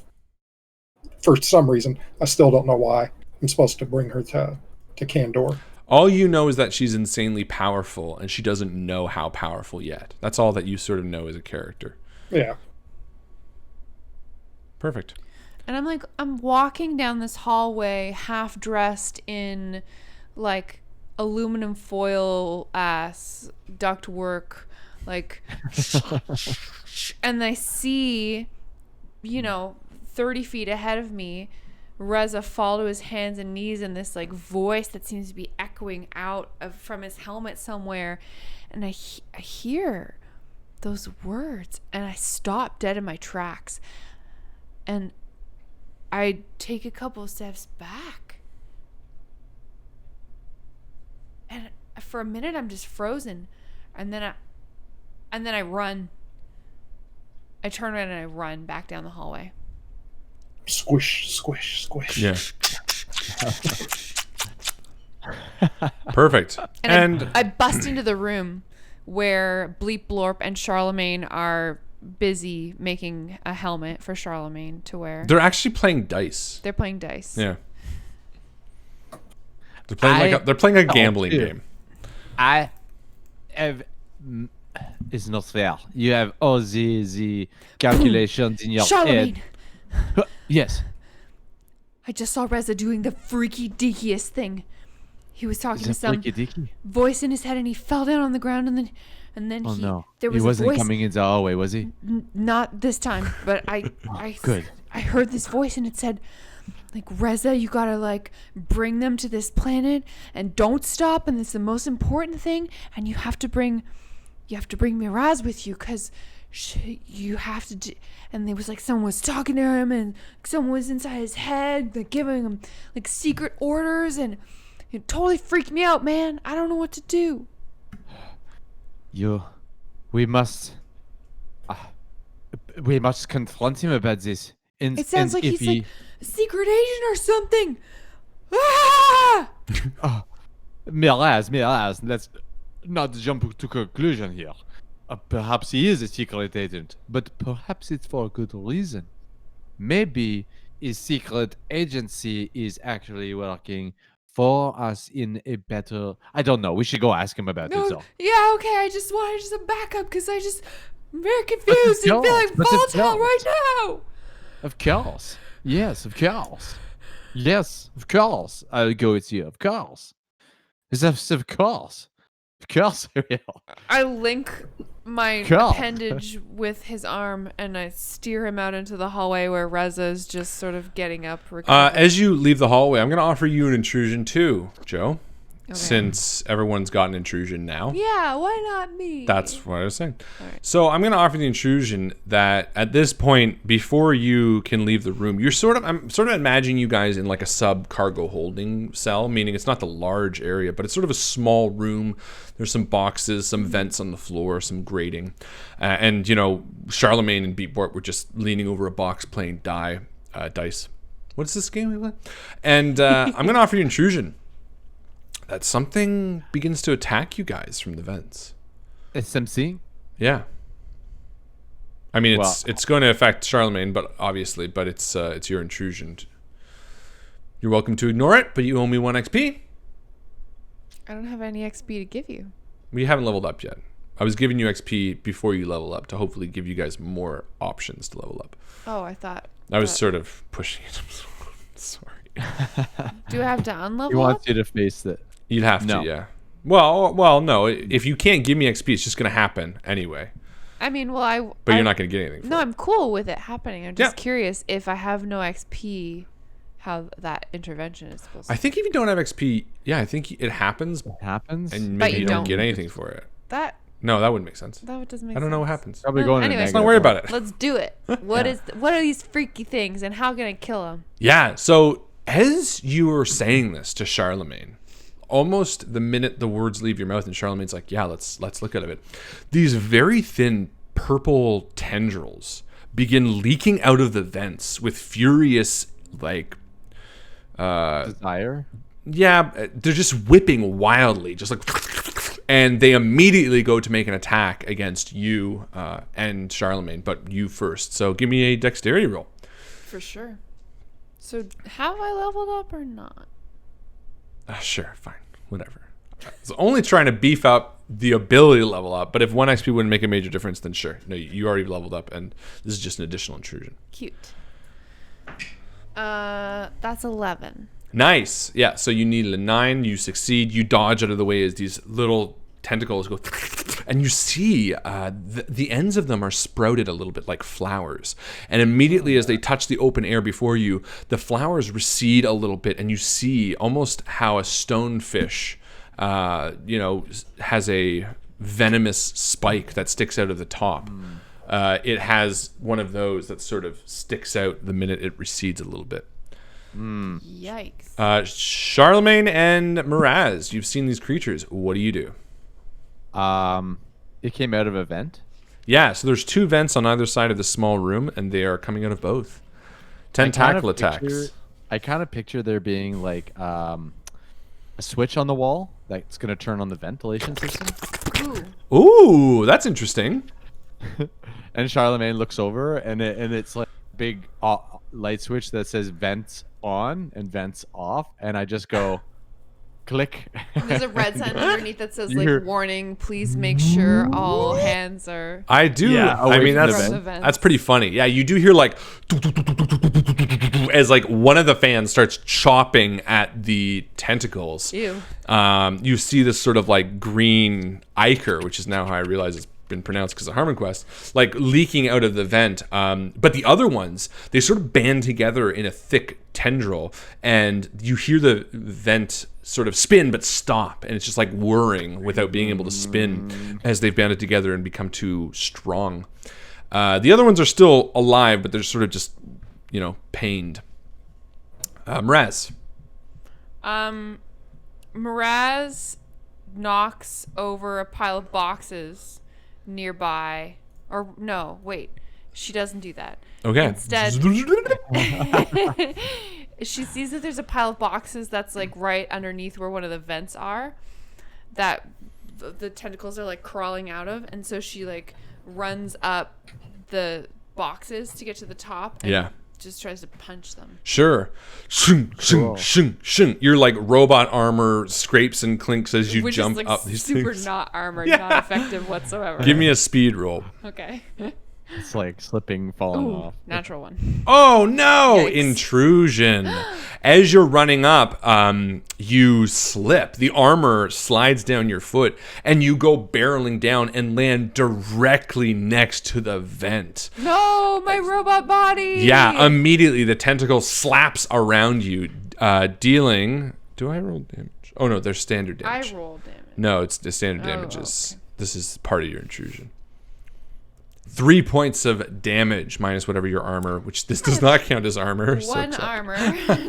For some reason, I still don't know why. I'm supposed to bring her to Candor. All you know is that she's insanely powerful, and she doesn't know how powerful yet. That's all that you sort of know as a character. Yeah. Perfect. And I'm walking down this hallway half dressed in like aluminum foil ass ductwork, and I see, 30 feet ahead of me, Reza fall to his hands and knees, and this voice that seems to be echoing out from his helmet somewhere, and I hear those words, and I stop dead in my tracks. And I take a couple of steps back. And for a minute I'm just frozen. And then I run. I turn around and I run back down the hallway. Squish, squish, squish. Yeah. Perfect. And I bust into the room where Bleep Blorp and Charlemagne are busy making a helmet for Charlemagne to wear. They're actually playing dice. They're playing dice. Yeah. They're playing a gambling game. I have. It's not fair. You have all the calculations in your Charlemagne, head. Yes. I just saw Reza doing the freaky deakiest thing. He was talking to some Freaky-deaky? voice in his head, and he fell down on the ground, and then Oh no. there was he wasn't a voice. coming into the hallway, was he? Not this time, but Good. I heard this voice, and it said, like, Reza, you gotta like bring them to this planet, and don't stop, and it's the most important thing, and you have to bring Miraz with you, cause you have to do. And there was like someone was talking to him, and someone was inside his head, like giving him like secret orders, and it totally freaked me out, man. I don't know what to do. We must confront him about this. And, It sounds and like if he's like a secret agent or something. Ah! Miraz, let's not jump to conclusion here. Perhaps he is a secret agent, but perhaps it's for a good reason. Maybe his secret agency is actually working for us in a better... I don't know. We should go ask him about No, it, though. yeah, okay. I just wanted just a backup because I'm very confused and feeling but it's volatile not. right now. Of course. Yes, of course. Yes, of course. I'll go with you. Of course. Of course. Of course I will. I link my Cool. appendage with his arm and I steer him out into the hallway where Reza's just sort of getting up. As you leave the hallway, I'm going to offer you an intrusion too, Joe. Okay. Since everyone's got an intrusion now. Yeah, why not me? That's what I was saying. Alright. So I'm going to offer the intrusion that at this point, before you can leave the room, I'm sort of imagining you guys in like a sub cargo holding cell, meaning it's not the large area, but it's sort of a small room. There's some boxes, some vents on the floor, some grating. And, you know, Charlemagne and Beatbort were just leaning over a box playing dice. What's this game we play? And I'm going to offer you intrusion. That something begins to attack you guys from the vents. SMC? Yeah. I mean, it's going to affect Charlemagne, but it's your intrusion. You're welcome to ignore it, but you owe me 1 XP. I don't have any XP to give you. We haven't leveled up yet. I was giving you XP before you level up to hopefully give you guys more options to level up. Oh, I thought. I was sort of pushing it. Sorry. Do I have to unlevel He up? wants you to face it. You'd have No. to, yeah. Well, no. If you can't give me XP, it's just going to happen anyway. I mean, But you're not going to get anything for No, it. I'm cool with it happening. I'm just Yeah. curious if I have no XP, how that intervention is supposed to. I think if you don't have XP, yeah, I think it happens, It happens. and But maybe you you don't don't. get anything for it. That No, that wouldn't make sense. doesn't make sense. I don't know what happens. Probably Well, going in a anyway, Let's not worry about it. Let's do it. What are these freaky things, and how can I kill them? Yeah, so as you were saying this to Charlemagne, almost the minute the words leave your mouth and Charlemagne's like, yeah, let's look at it. These very thin purple tendrils begin leaking out of the vents with furious, like, Desire. yeah, they're just whipping wildly, just like, and they immediately go to make an attack against you and Charlemagne, but you first. So give me a dexterity roll. For sure. So have I leveled up or not? Sure, fine, whatever. I was only trying to beef up the ability to level up, but if 1 XP wouldn't make a major difference, then sure. No, you already leveled up, and this is just an additional intrusion. Cute. That's 11. Nice. Yeah, so you needed a 9. You succeed. You dodge out of the way as these little tentacles go, and you see the ends of them are sprouted a little bit like flowers. And immediately as they touch the open air before you, the flowers recede a little bit, and you see almost how a stonefish, has a venomous spike that sticks out of the top. It has one of those that sort of sticks out the minute it recedes a little bit. Yikes. Charlemagne and Miraz, you've seen these creatures. What do you do? It came out of a vent. Yeah, so there's 2 vents on either side of the small room, and they are coming out of both. Tentacle attacks. I kind of picture there being like a switch on the wall that's going to turn on the ventilation system. Ooh. Ooh, that's interesting. And Charlemagne looks over, and it's like a big light switch that says vents on and vents off, and I just go click. There's a red sign underneath that says, You like, hear- warning, please make sure all hands are... I do. Yeah, I away mean, from the vent. that's pretty funny. Yeah, you do hear like, as like one of the fans starts chopping at the tentacles. Ew. You see this sort of like green ichor, which is now how I realize it's been pronounced because of Harmon Quest, like leaking out of the vent. But the other ones, they sort of band together in a thick tendril, and you hear the vent sort of spin but stop, and it's just like whirring without being able to spin as they've banded together and become too strong. The other ones are still alive, but they're sort of just, pained. Mraz. Mraz knocks over a pile of boxes nearby. Or no, wait. She doesn't do that. Okay. Instead, she sees that there's a pile of boxes that's like right underneath where one of the vents are that the tentacles are like crawling out of, and so she like runs up the boxes to get to the top and just tries to punch them. Sure. Shung, shung, shung, shung. Your like robot armor scrapes and clinks as you Which jump is, like, up these super things. not armored, not effective whatsoever. Give me a speed roll. Okay. It's like slipping, falling Ooh, off. natural one. Oh no! Yikes. Intrusion. As you're running up, you slip. The armor slides down your foot, and you go barreling down and land directly next to the vent. No, my robot body. Yeah, immediately the tentacle slaps around you, dealing. Do I roll damage? Oh no, there's standard damage. I roll damage. No, it's the standard damage. okay. This is part of your intrusion. 3 points of damage minus whatever your armor, which this does not count as armor. One so armor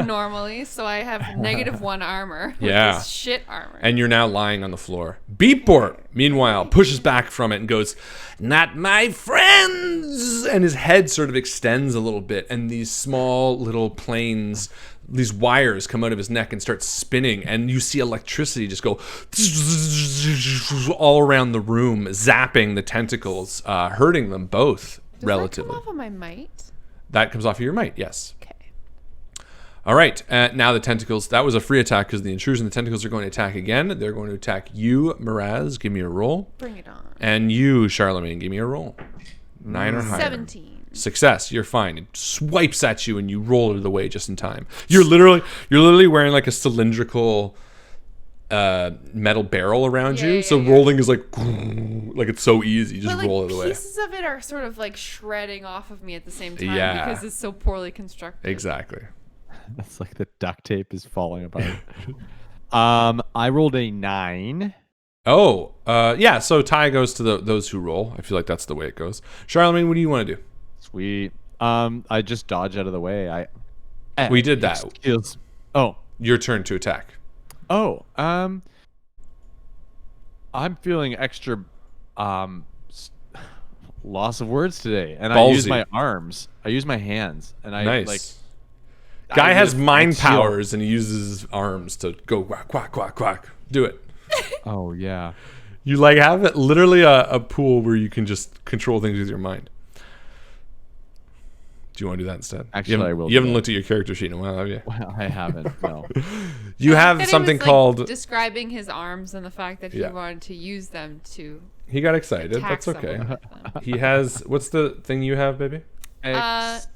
normally, so I have -1 armor. Which Yeah. is shit armor. and you're now lying on the floor. Beatport, meanwhile, pushes back from it and goes, "Not my friends!" And his head sort of extends a little bit, and these small little planes, these wires come out of his neck and start spinning, and you see electricity just go all around the room, zapping the tentacles, hurting them both relatively. Does that come off of my might? That comes off of your might, yes. Okay. All right, now the tentacles, that was a free attack because of the intrusion. The tentacles are going to attack again. They're going to attack you, Mraz. Give me a roll. Bring it on. And you, Charlemagne, give me a roll. 9 or higher. 17. Success. You're fine. It swipes at you and you roll it away just in time. You're literally wearing like a cylindrical metal barrel around you. So rolling is like it's so easy. You just But roll like it away. pieces of it are sort of like shredding off of me at the same time Yeah. because it's so poorly constructed. Exactly. That's like the duct tape is falling apart. I rolled a 9. Oh, yeah. So tie goes to those who roll. I feel like that's the way it goes. Charlemagne, what do you want to do? Sweet. I just dodged out of the way. We did that. Excuse. Oh. Your turn to attack. Oh. I'm feeling extra loss of words today, and I use Ballsy. my arms. I use my hands, and I Nice. like. Guy I has live- mind I chill. powers and he uses his arms to go quack, quack, quack, quack. Do it. Oh yeah. You like have it literally a pool where you can just control things with your mind. Do you want to do that instead? Actually, I will You do haven't that. looked at your character sheet in a while, have you? Well, I haven't. No. You have That he something was, like, called. describing his arms and the fact that he Yeah. wanted to use them to He got excited. attack That's okay. someone with them. He has. What's the thing you have, baby? As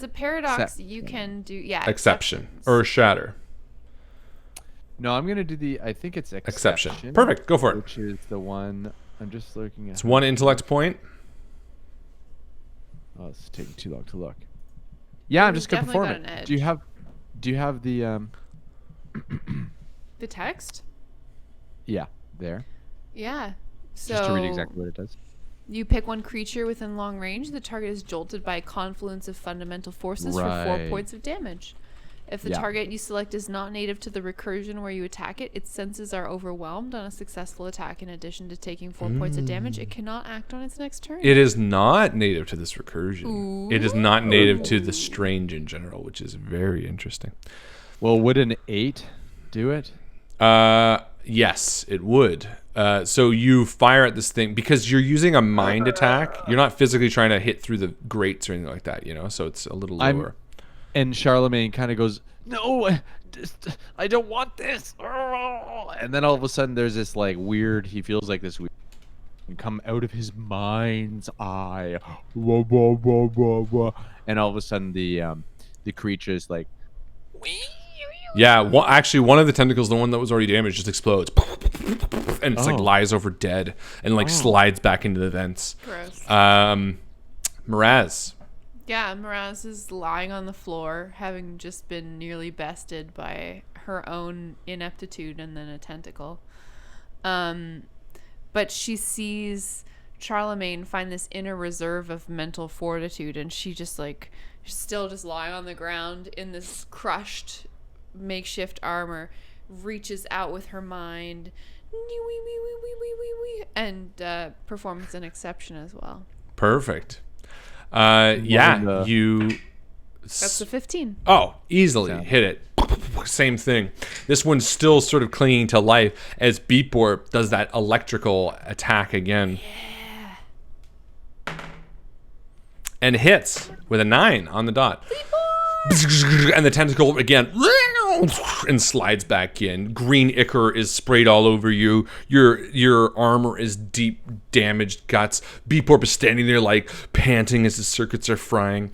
a paradox, you Exception. can do Exception exceptions. or shatter. No, I'm gonna do the. I think it's Exception. Perfect. Go for it. Which is the one I'm just looking at. It's 1 intellect point. Oh, it's taking too long to look. Yeah, I'm You've just gonna definitely perform got it. an Do you have the The text? Yeah, there. Yeah. So Just to read exactly what it does. you pick one creature within long range. The target is jolted by a confluence of fundamental forces for 4 Right. points of damage. If the Yeah. target you select is not native to the recursion where you attack it, its senses are overwhelmed on a successful attack. In addition to taking 4 points of damage, it cannot act on its next turn. It is not native to this recursion. It is not native to the strange in general, which is very interesting. Well, would an 8 do it? Yes, it would. So you fire at this thing because you're using a mind attack. You're not physically trying to hit through the grates or anything like that, So it's a little lower. And Charlemagne kind of goes, "No, I don't want this." And then all of a sudden, there's this like weird. He feels like this weird come out of his mind's eye, and all of a sudden the the creature's like, Yeah, actually, one of the tentacles, the one that was already damaged, just explodes, and it's like lies over dead and like slides back into the vents. Gross. Miraz. Yeah, Miraz is lying on the floor, having just been nearly bested by her own ineptitude and then a tentacle. But she sees Charlemagne find this inner reserve of mental fortitude, and she just like still just lying on the ground in this crushed makeshift armor, reaches out with her mind and performs an exception as well. Perfect. Yeah, you. That's the 15. Oh, easily hit it. Same thing. This one's still sort of clinging to life as Beepborp does that electrical attack again. Yeah. And hits with a 9 on the dot. And the tentacle again and slides back in. Green ichor is sprayed all over you. Your armor is deep damaged guts. Beepworp is standing there like panting as his circuits are frying.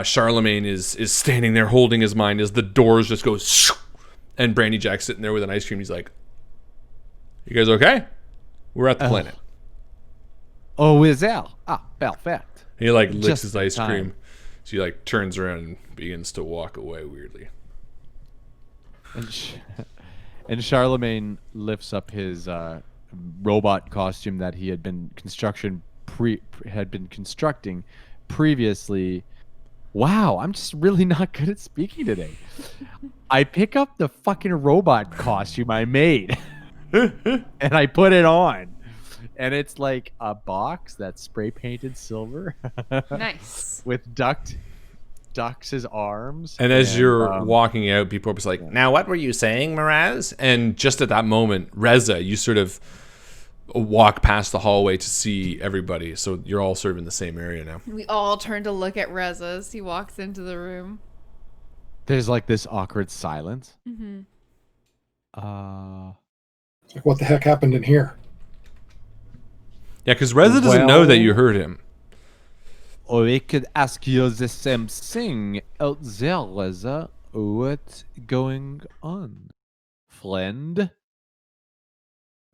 Charlemagne is standing there holding his mind as the doors just go and Brandyjack's sitting there with an ice cream. He's like, "You guys okay? We're at the planet." "Oh, is that? Ah, perfect." He like licks Just his ice in cream. time. So he like turns around and begins to walk away weirdly. And Charlemagne lifts up his robot costume that he had been constructing previously. Wow, I'm just really not good at speaking today. I pick up the fucking robot costume I made and I put it on. And it's like a box that's spray painted silver. Nice. With ducks his arms. And as you're walking out, people are like, "Now what were you saying, Miraz?" And just at that moment, Reza, you sort of walk past the hallway to see everybody. So you're all sort of in the same area now. We all turn to look at Reza as he walks into the room. There's like this awkward silence. Mm-hmm. Like, what the heck happened in here? Yeah, because Reza doesn't know that you heard him. Or we could ask you the same thing out there, Reza. What's going on, friend?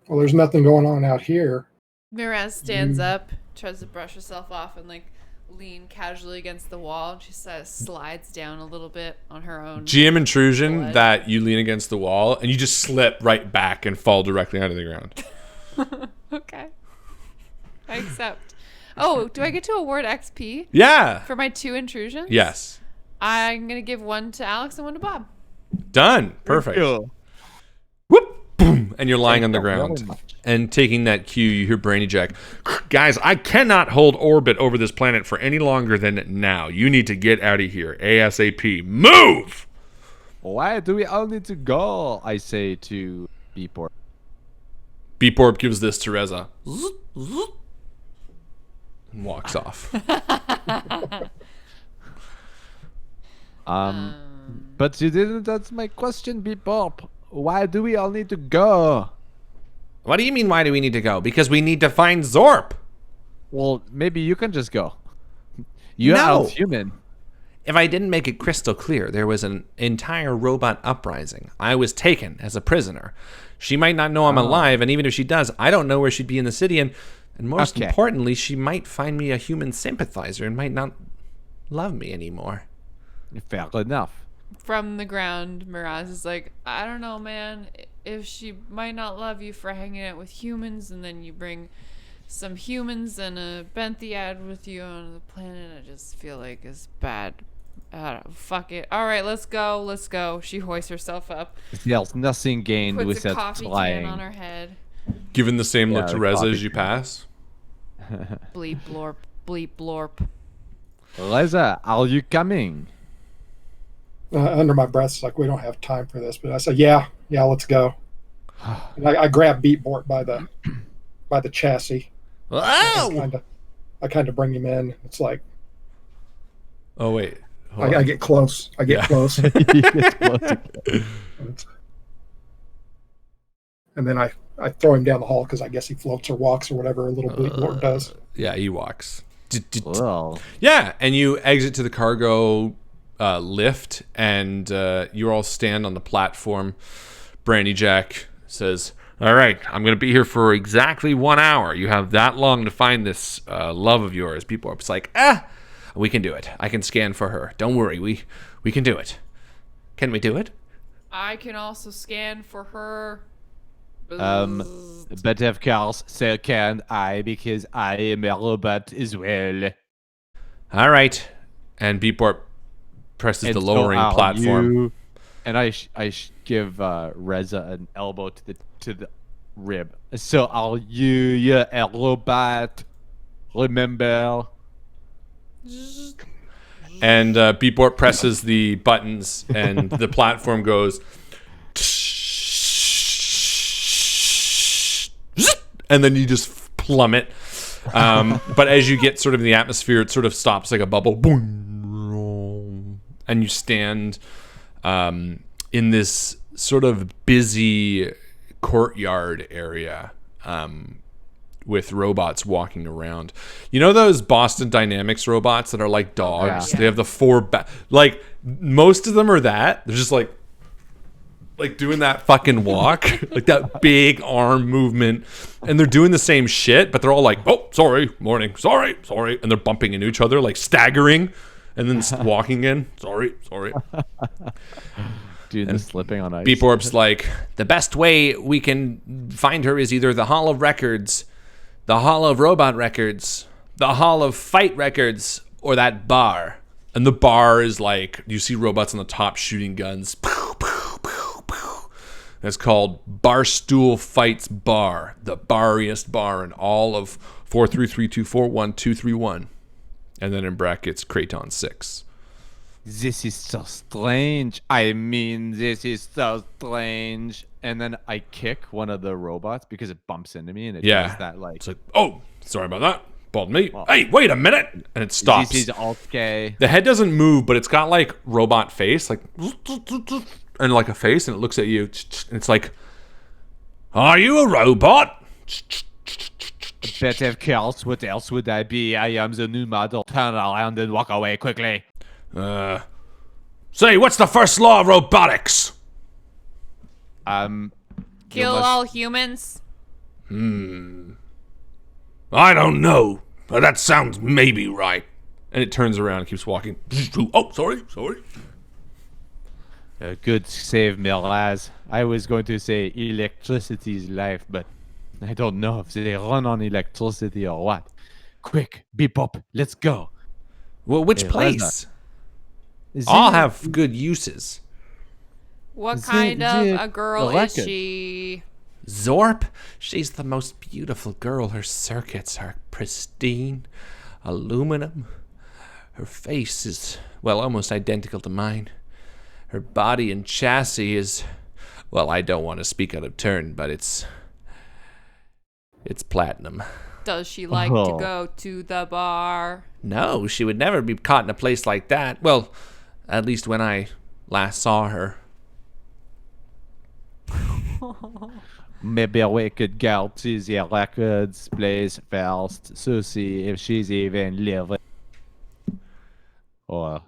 Well, there's nothing going on out here. Miraz stands up, tries to brush herself off, and like lean casually against the wall. She slides down a little bit on her own. GM intrusion blood. that you lean against the wall and you just slip right back and fall directly onto the ground. Okay. I accept. Oh, do I get to award XP Yeah. for my 2 intrusions? Yes. I'm going to give 1 to Alex and 1 to Bob. Done. Perfect. Whoop. Boom. And you're lying on the ground. And taking that cue, you hear Brandyjack. "Guys, I cannot hold orbit over this planet for any longer than now. You need to get out of here. ASAP. Move!" Why do we all need to go? I say to Beepor. Beeporp gives this to Reza. And walks off. But you didn't answer my question, Beepor. Why do we all need to go? What do you mean, why do we need to go? Because we need to find Zorp. Well, maybe you can just go. You're No. human. If I didn't make it crystal clear, there was an entire robot uprising. I was taken as a prisoner. She might not know I'm alive, and even if she does, I don't know where she'd be in the city, and most Okay. importantly, she might find me a human sympathizer and might not love me anymore. Fair enough. From the ground, Miraz is like, "I don't know, man. If she might not love you for hanging out with humans, and then you bring some humans and a Benthiad with you on the planet, I just feel like it's bad. Fuck it. All right, let's go. Let's go." She hoists herself up, There's nothing gained puts a without coffee trying. can on her head. Given the same look Yeah, to the Reza coffee as you pass. Bleep blorp. Bleep blorp. Reza, are you coming? Under my breath, it's like, we don't have time for this. But I said, yeah, let's go. And I grab Beatbort by the chassis. Oh! I kind of bring him in. It's like, Oh, wait. Hold I on. get close. I get Yeah. close. It's And then I throw him down the hall because I guess he floats or walks or whatever a little Beatbort does. Yeah, he walks. well, Yeah, and you exit to the cargo lift, and you all stand on the platform. Brandyjack says, "All right, I'm going to be here for exactly 1 hour. You have that long to find this love of yours." People are just like, we can do it. I can scan for her. Don't worry, we can do it. Can we do it? I can also scan for her. But of course, so can I, because I am a robot as well. All right. And Beeport presses And the so lowering are platform. you. And I give Reza an elbow to the rib. So are you're a robot? Remember? And Beeport presses the buttons, and the platform goes. And then you just plummet. But as you get sort of in the atmosphere, it sort of stops like a bubble. Boom. And you stand in this sort of busy courtyard area with robots walking around. You know those Boston Dynamics robots that are like dogs? Yeah. They have the four like most of them are that. They're just like doing that fucking walk, like that big arm movement, and they're doing the same shit, but they're all like, "Oh, sorry, morning, sorry," and they're bumping into each other, like staggering, and then walking in, sorry. Doing the slipping on ice. Beeporp's like, "The best way we can find her is either the Hall of Records, the Hall of Robot Records, the Hall of Fight Records, or that bar." And the bar is like, you see robots on the top shooting guns. It's called Barstool Fights Bar, the barriest bar in all of 433241231, and then in brackets Kraton 6. This is so strange. I mean, this is so strange. And then I kick one of the robots because it bumps into me and it Yeah, does that like. it's like, "Oh, sorry about that. Pardon me. Hey, wait a minute!" And it stops. This is okay. The head doesn't move, but it's got like robot face, like, and like a face, and it looks at you, and it's like, "Are you a robot?" But of course, what else would I be? I am the new model. Turn around and walk away quickly. Say, what's the first law of robotics? Kill all humans. I don't know, but that sounds maybe right. And it turns around and keeps walking. Oh, sorry. Good save, Miraz. I was going to say electricity is life, but I don't know if they run on electricity or what. Quick, beep up, let's go. Well, which Hey, place? Is All it- have good uses. What kind of a girl is record? she? Zorp, she's the most beautiful girl. Her circuits are pristine, aluminum. Her face is, well, almost identical to mine. Her body and chassis is, well, I don't want to speak out of turn, but it's platinum. Does she like to Oh. go to the bar? No, she would never be caught in a place like that. Well, at least when I last saw her. Maybe we could go to the records place first to see if she's even living. Or,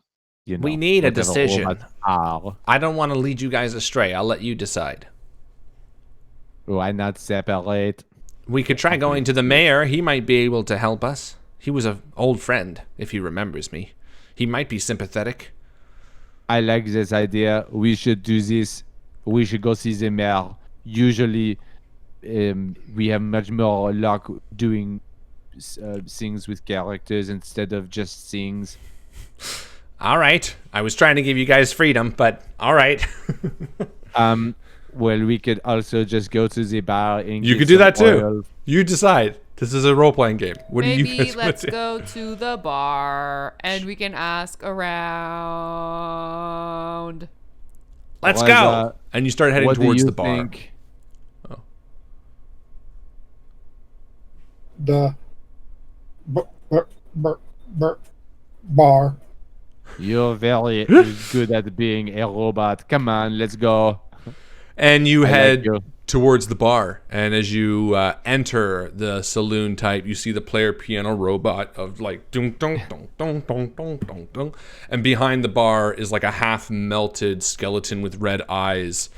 you know, We need a whatever decision. robots are. I don't want to lead you guys astray. I'll let you decide. Why not separate? We could try going to the mayor. He might be able to help us. He was an old friend, if he remembers me. He might be sympathetic. I like this idea. We should do this. We should go see the mayor. Usually, we have much more luck doing things with characters instead of just things. All right. I was trying to give you guys freedom, but all right. Well, we could also just go to the bar and You get could do some that too. oil. You decide. This is a role-playing game. What do you Maybe guys want let's to do? go to the bar and we can ask around. Let's Why go. not? And you start heading What do towards you the bar. think? The bar. You're very good at being a robot. Come on, let's go. And you I like head you. towards the bar. And as you enter the saloon type, you see the player piano robot of like dong dong dong dong dong dong dong dong. And behind the bar is like a half melted skeleton with red eyes.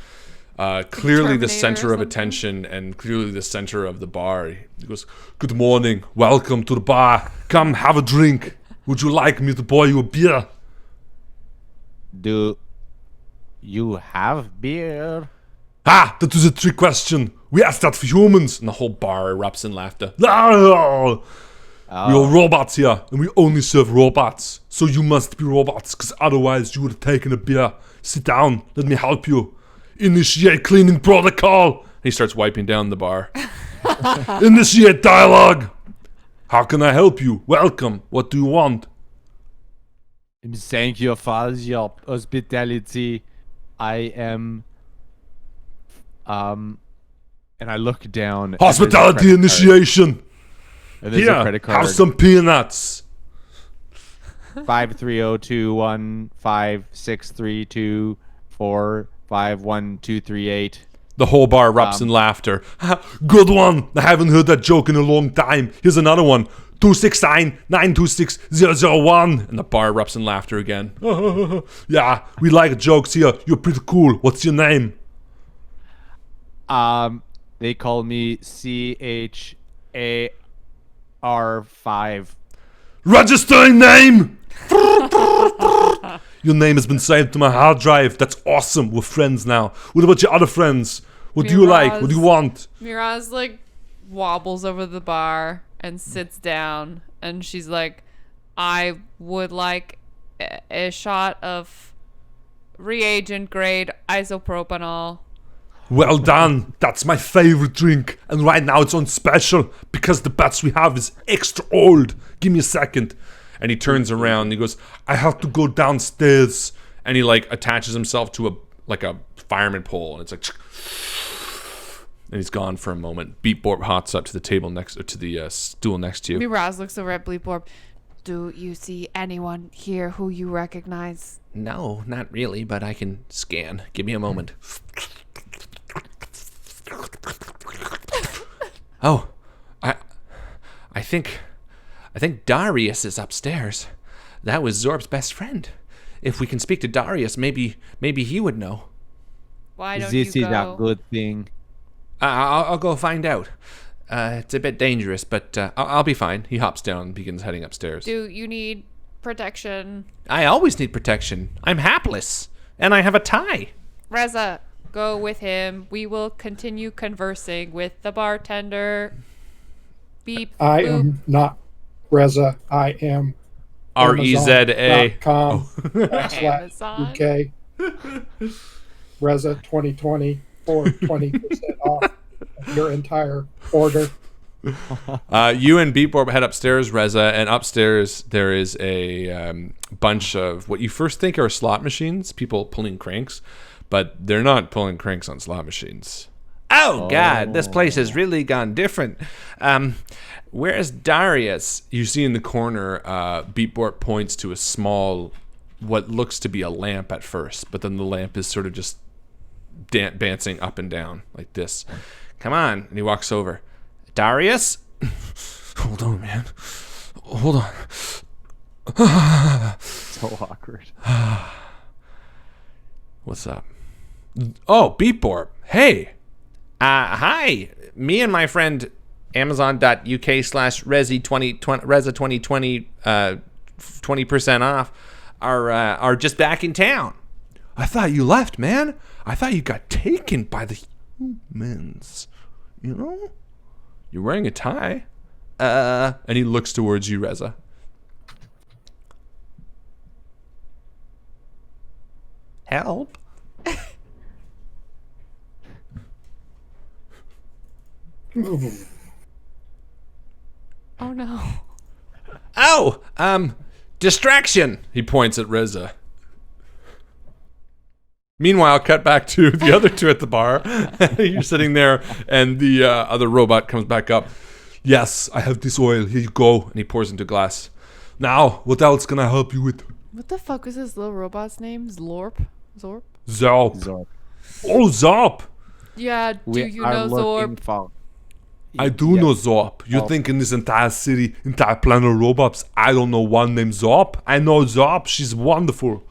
Clearly the Terminator center or of something? attention and clearly the center of the bar. He goes, "Good morning. Welcome to the bar. Come have a drink. Would you like me to pour you a beer?" Do you have beer? Ah, that was a trick question. We asked that for humans. And the whole bar erupts in laughter. Ah! We are robots here, and we only serve robots. So you must be robots, because otherwise you would have taken a beer. Sit down. Let me help you. Initiate cleaning protocol. He starts wiping down the bar. Initiate dialogue. How can I help you? Welcome. What do you want? Thank you for your hospitality. I am, and I look down. and there's a Hospitality credit card. initiation. And there's a Here, credit card. have some peanuts. 530215632451238. The whole bar erupts in laughter. Good one. I haven't heard that joke in a long time. Here's another one. 269-926-001. And the bar erupts in laughter again. Yeah, we like jokes here. You're pretty cool. What's your name? They call me CHAR5. Registering name. Your name has been saved to my hard drive. That's awesome. We're friends now. What about your other friends? What do you like? What do you want? Miraz like wobbles over the bar and sits down, and she's like, "I would like a shot of reagent grade isopropanol." Well done. That's my favorite drink. And right now it's on special because the batch we have is extra old. Give me a second. And he turns around and he goes, "I have to go downstairs." And he like attaches himself to a fireman pole, and it's like, and he's gone for a moment. Beatborp hops up to the table to the stool next to you. Miraz looks over at Bleepborp. "Do you see anyone here who you recognize?" No, not really, but I can scan. Give me a moment. Oh, I think Darius is upstairs. That was Zorb's best friend. If we can speak to Darius, maybe he would know. Why don't This you is go? a good thing. I'll go find out. It's a bit dangerous, but I'll be fine. He hops down and begins heading upstairs. Do you need protection? I always need protection. I'm hapless, and I have a tie. Reza, go with him. We will continue conversing with the bartender. Beep. I boop. am not Reza. I am Reza. Amazon.com Amazon. /UK. Reza 2020 for 20% off your entire order. You and Beatborp head upstairs, Reza, and upstairs there is a bunch of what you first think are slot machines, people pulling cranks, but they're not pulling cranks on slot machines. Oh, God, this place has really gone different. Where's Darius? You see in the corner, Beatborp points to a small, what looks to be a lamp at first, but then the lamp is sort of just dancing up and down like this. Come on. And he walks over. Darius? Hold on, man. Hold on. So awkward. What's up? Oh, Beatborp. Hey. Hi. Me and my friend Amazon.uk/Reza2020 20% off are just back in town. I thought you left, man. I thought you got taken by the humans. You know? You're wearing a tie. And he looks towards you, Reza. Help. Oh no. Oh, distraction. He points at Reza. Meanwhile, cut back to the other two at the bar. You're sitting there, and the other robot comes back up. Yes, I have this oil. Here you go. And he pours into a glass. Now, what else can I help you with? What the fuck was this little robot's name? Zorp? Zalp. Zorp. Oh, Zorp! Yeah, do We you are know looking Zorp? for. I do know Zorp. You Oh. think in this entire city, entire planet of robots, I don't know one named Zorp? I know Zorp. She's wonderful.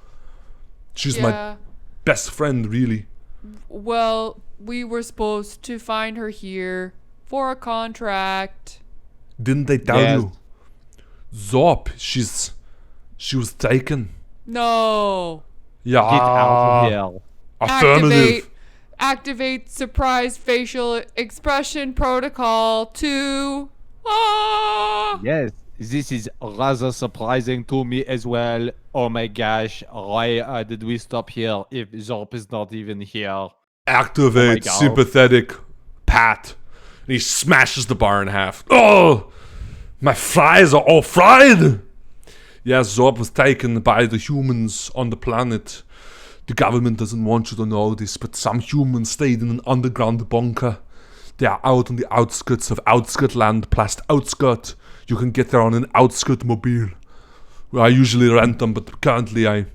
She's my Yeah. best friend, really. Well, we were supposed to find her here for a contract. Didn't they tell Yes. you? Zorp, she was taken. No. Yeah. Get out of here. Affirmative. Activate surprise facial expression protocol to. Ah! Yes, this is rather surprising to me as well. Oh my gosh, why did we stop here if Zorp is not even here? Activate God. sympathetic pat. And he smashes the bar in half. Oh! My fries are all fried! Yes, Zorp was taken by the humans on the planet. The government doesn't want you to know this, but some humans stayed in an underground bunker. They are out on the outskirts of Outskirt Land, past Outskirt. You can get there on an Outskirt mobile. Well, I usually rent them, but currently I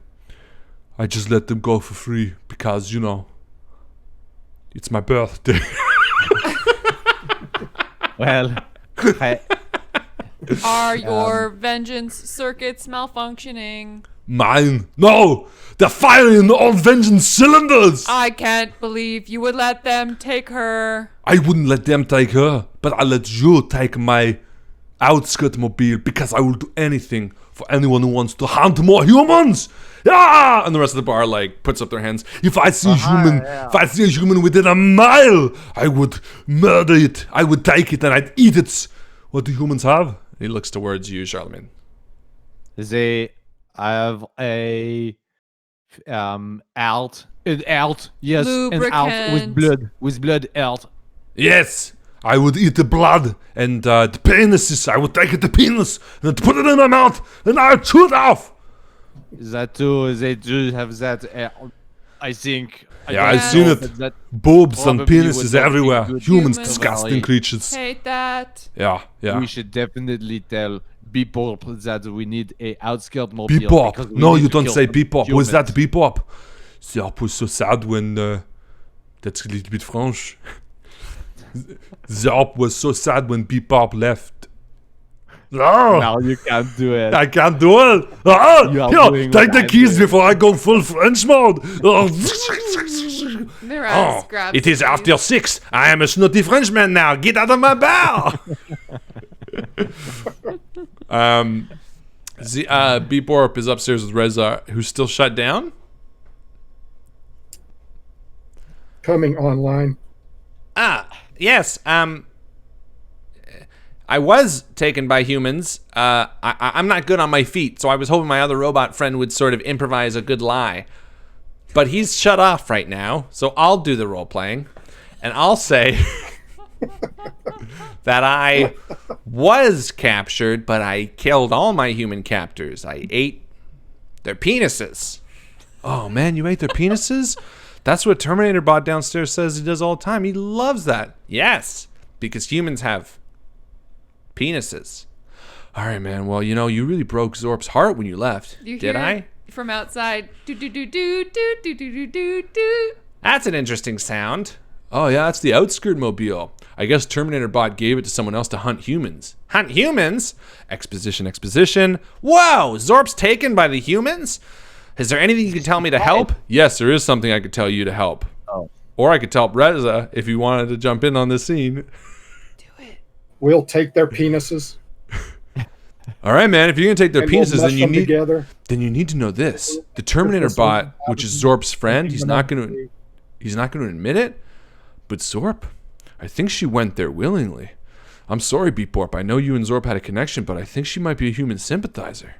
just let them go for free because, you know, it's my birthday. Well, Are your vengeance circuits malfunctioning? Mine? No! They're firing all vengeance cylinders! I can't believe you would let them take her. I wouldn't let them take her, but I'll let you take my outskirt mobile because I will do anything for anyone who wants to hunt more humans! Yeah! And the rest of the bar like puts up their hands. If I see a human within a mile, I would murder it. I would take it and I'd eat it. What do humans have? He looks towards you, Charlemagne. they have a alt, yes, an alt with blood alt. Yes, I would eat the blood and the penises. I would take the penis and put it in my mouth and I would chew it off. That too, they do have that. I think. Yeah, I've seen it. That Boobs and probably would penises not be everywhere. good Humans, for disgusting Valley. creatures. Hate that. Yeah, yeah. we should definitely tell Bebop that we need a outskirt mobile. Bebop. because we No, need you to don't kill say some Bebop. Was that humans. Bebop? Zorp was so sad when... that's a little bit French. Zorp was so sad when Bebop left. No! No, you can't do it. I can't do it. Ah, You are here, doing take what the I'm keys doing. before I go full French mode. Oh, Miraz oh, grabs it is the after 6. I am a snooty Frenchman now. Get out of my bar. Beeborp is upstairs with Reza, who's still shut down. Coming online. Yes. I was taken by humans. I'm not good on my feet, so I was hoping my other robot friend would sort of improvise a good lie. But he's shut off right now, so I'll do the role playing, and I'll say that I was captured, but I killed all my human captors. I ate their penises. Oh man, you ate their penises? That's what Terminator Bot downstairs says he does all the time. He loves that. Yes, because humans have penises. All right, man. Well, you know, you really broke Zorp's heart when you left. You Did hear I? from outside. Do do do do do do do do do do. That's an interesting sound. Oh, yeah, that's the outskirt mobile. I guess Terminator Bot gave it to someone else to hunt humans. Hunt humans? Exposition, exposition. Whoa, Zorp's taken by the humans? Is there anything you can tell me to help? Yes, there is something I could tell you to help. Oh. Or I could tell Reza if you wanted to jump in on this scene. Do it. We'll take their penises All right, man. If you're gonna take their and we'll penises, mush then you them need together. to know this: the Terminator This one Bot, which is Zorp's friend, he's not gonna Even admit it. But Zorp, I think she went there willingly. I'm sorry, Beatborp. I know you and Zorp had a connection, but I think she might be a human sympathizer.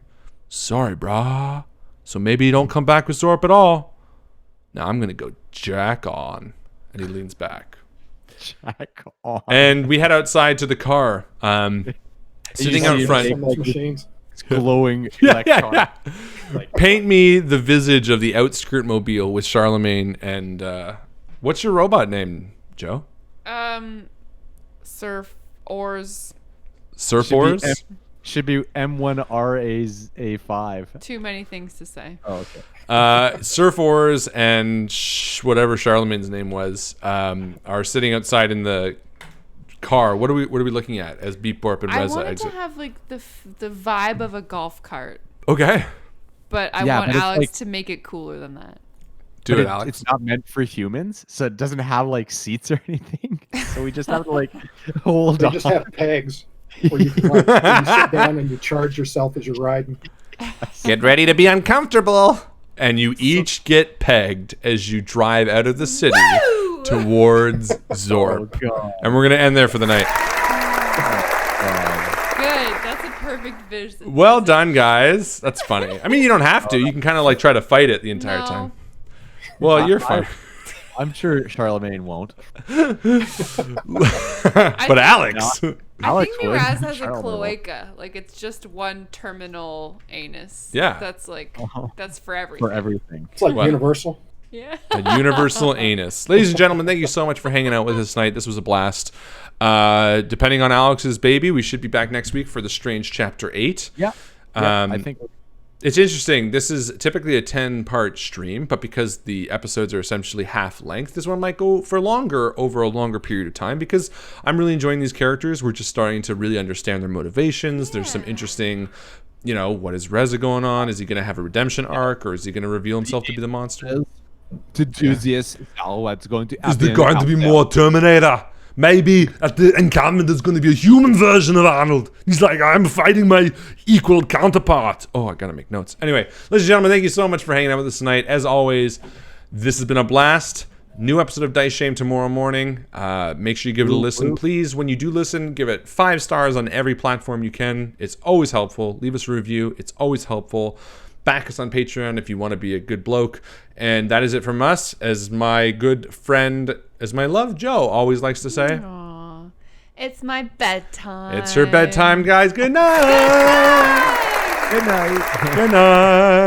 Sorry, brah. So maybe you don't come back with Zorp at all. Now I'm gonna go jack on. And he leans back. Jack on. And we head outside to the car. Sitting out see front. some of those machines. glowing Yeah, electron. yeah. Paint me the visage of the outskirt mobile with Charlemagne and what's your robot name, Joe? Surf oars. Surf Should be oars? Should be M1RA5. Too many things to say. Oh, okay. Surf Wars and whatever Charlemagne's name was are sitting outside in the car. What are we looking at as Beep Borp and I Reza wanted exit? to have like the vibe of a golf cart, Okay. but I Yeah, want but it's Alex like- to make it cooler than that. Do But it, Alex. It's not meant for humans, so it doesn't have like seats or anything. So we just have to like hold They on. just have pegs where you can like, where you sit down and you charge yourself as you're riding. Get ready to be uncomfortable. And you each get pegged as you drive out of the city Woo! towards Oh, Zorb. God. And we're going to end there for the night. Good. That's a perfect vision. Well done, guys. That's funny. I mean, you don't have to. You can kind of like try to fight it the entire No. time. Well, you're fine. I'm sure Charlemagne won't. But think- Alex. I Alex think would. Miraz has a Charlemagne won't. cloaca. Like it's just one terminal anus. Yeah. That's like that's for everything. For everything. It's like What? Universal. Yeah. A universal anus. Ladies and gentlemen, thank you so much for hanging out with us tonight. This was a blast. Depending on Alex's baby, we should be back next week for The Strange Chapter 8. Yeah. I think It's interesting. This is typically a 10-part stream, but because the episodes are essentially half length, this one might go for longer over a longer period of time because I'm really enjoying these characters. We're just starting to really understand their motivations. There's some interesting, what is Reza going on? Is he going to have a redemption arc, or is he going to reveal himself to be the monster? to do this, now what's going to happen? Is there going to be more Terminator? Maybe at the encampment there's going to be a human version of Arnold. He's like, I'm fighting my equal counterpart. Oh, I gotta make notes. Anyway, ladies and gentlemen, thank you so much for hanging out with us tonight. As always, this has been a blast. New episode of Dice Shame tomorrow morning. Make sure you give it a listen. Please, when you do listen, give it 5 stars on every platform you can. It's always helpful. Leave us a review. It's always helpful. Back us on Patreon if you want to be a good bloke. And that is it from us. As my good friend, as my love Joe always likes to say, Aw. It's my bedtime. it's her bedtime, guys. Good night. Good night. Good night.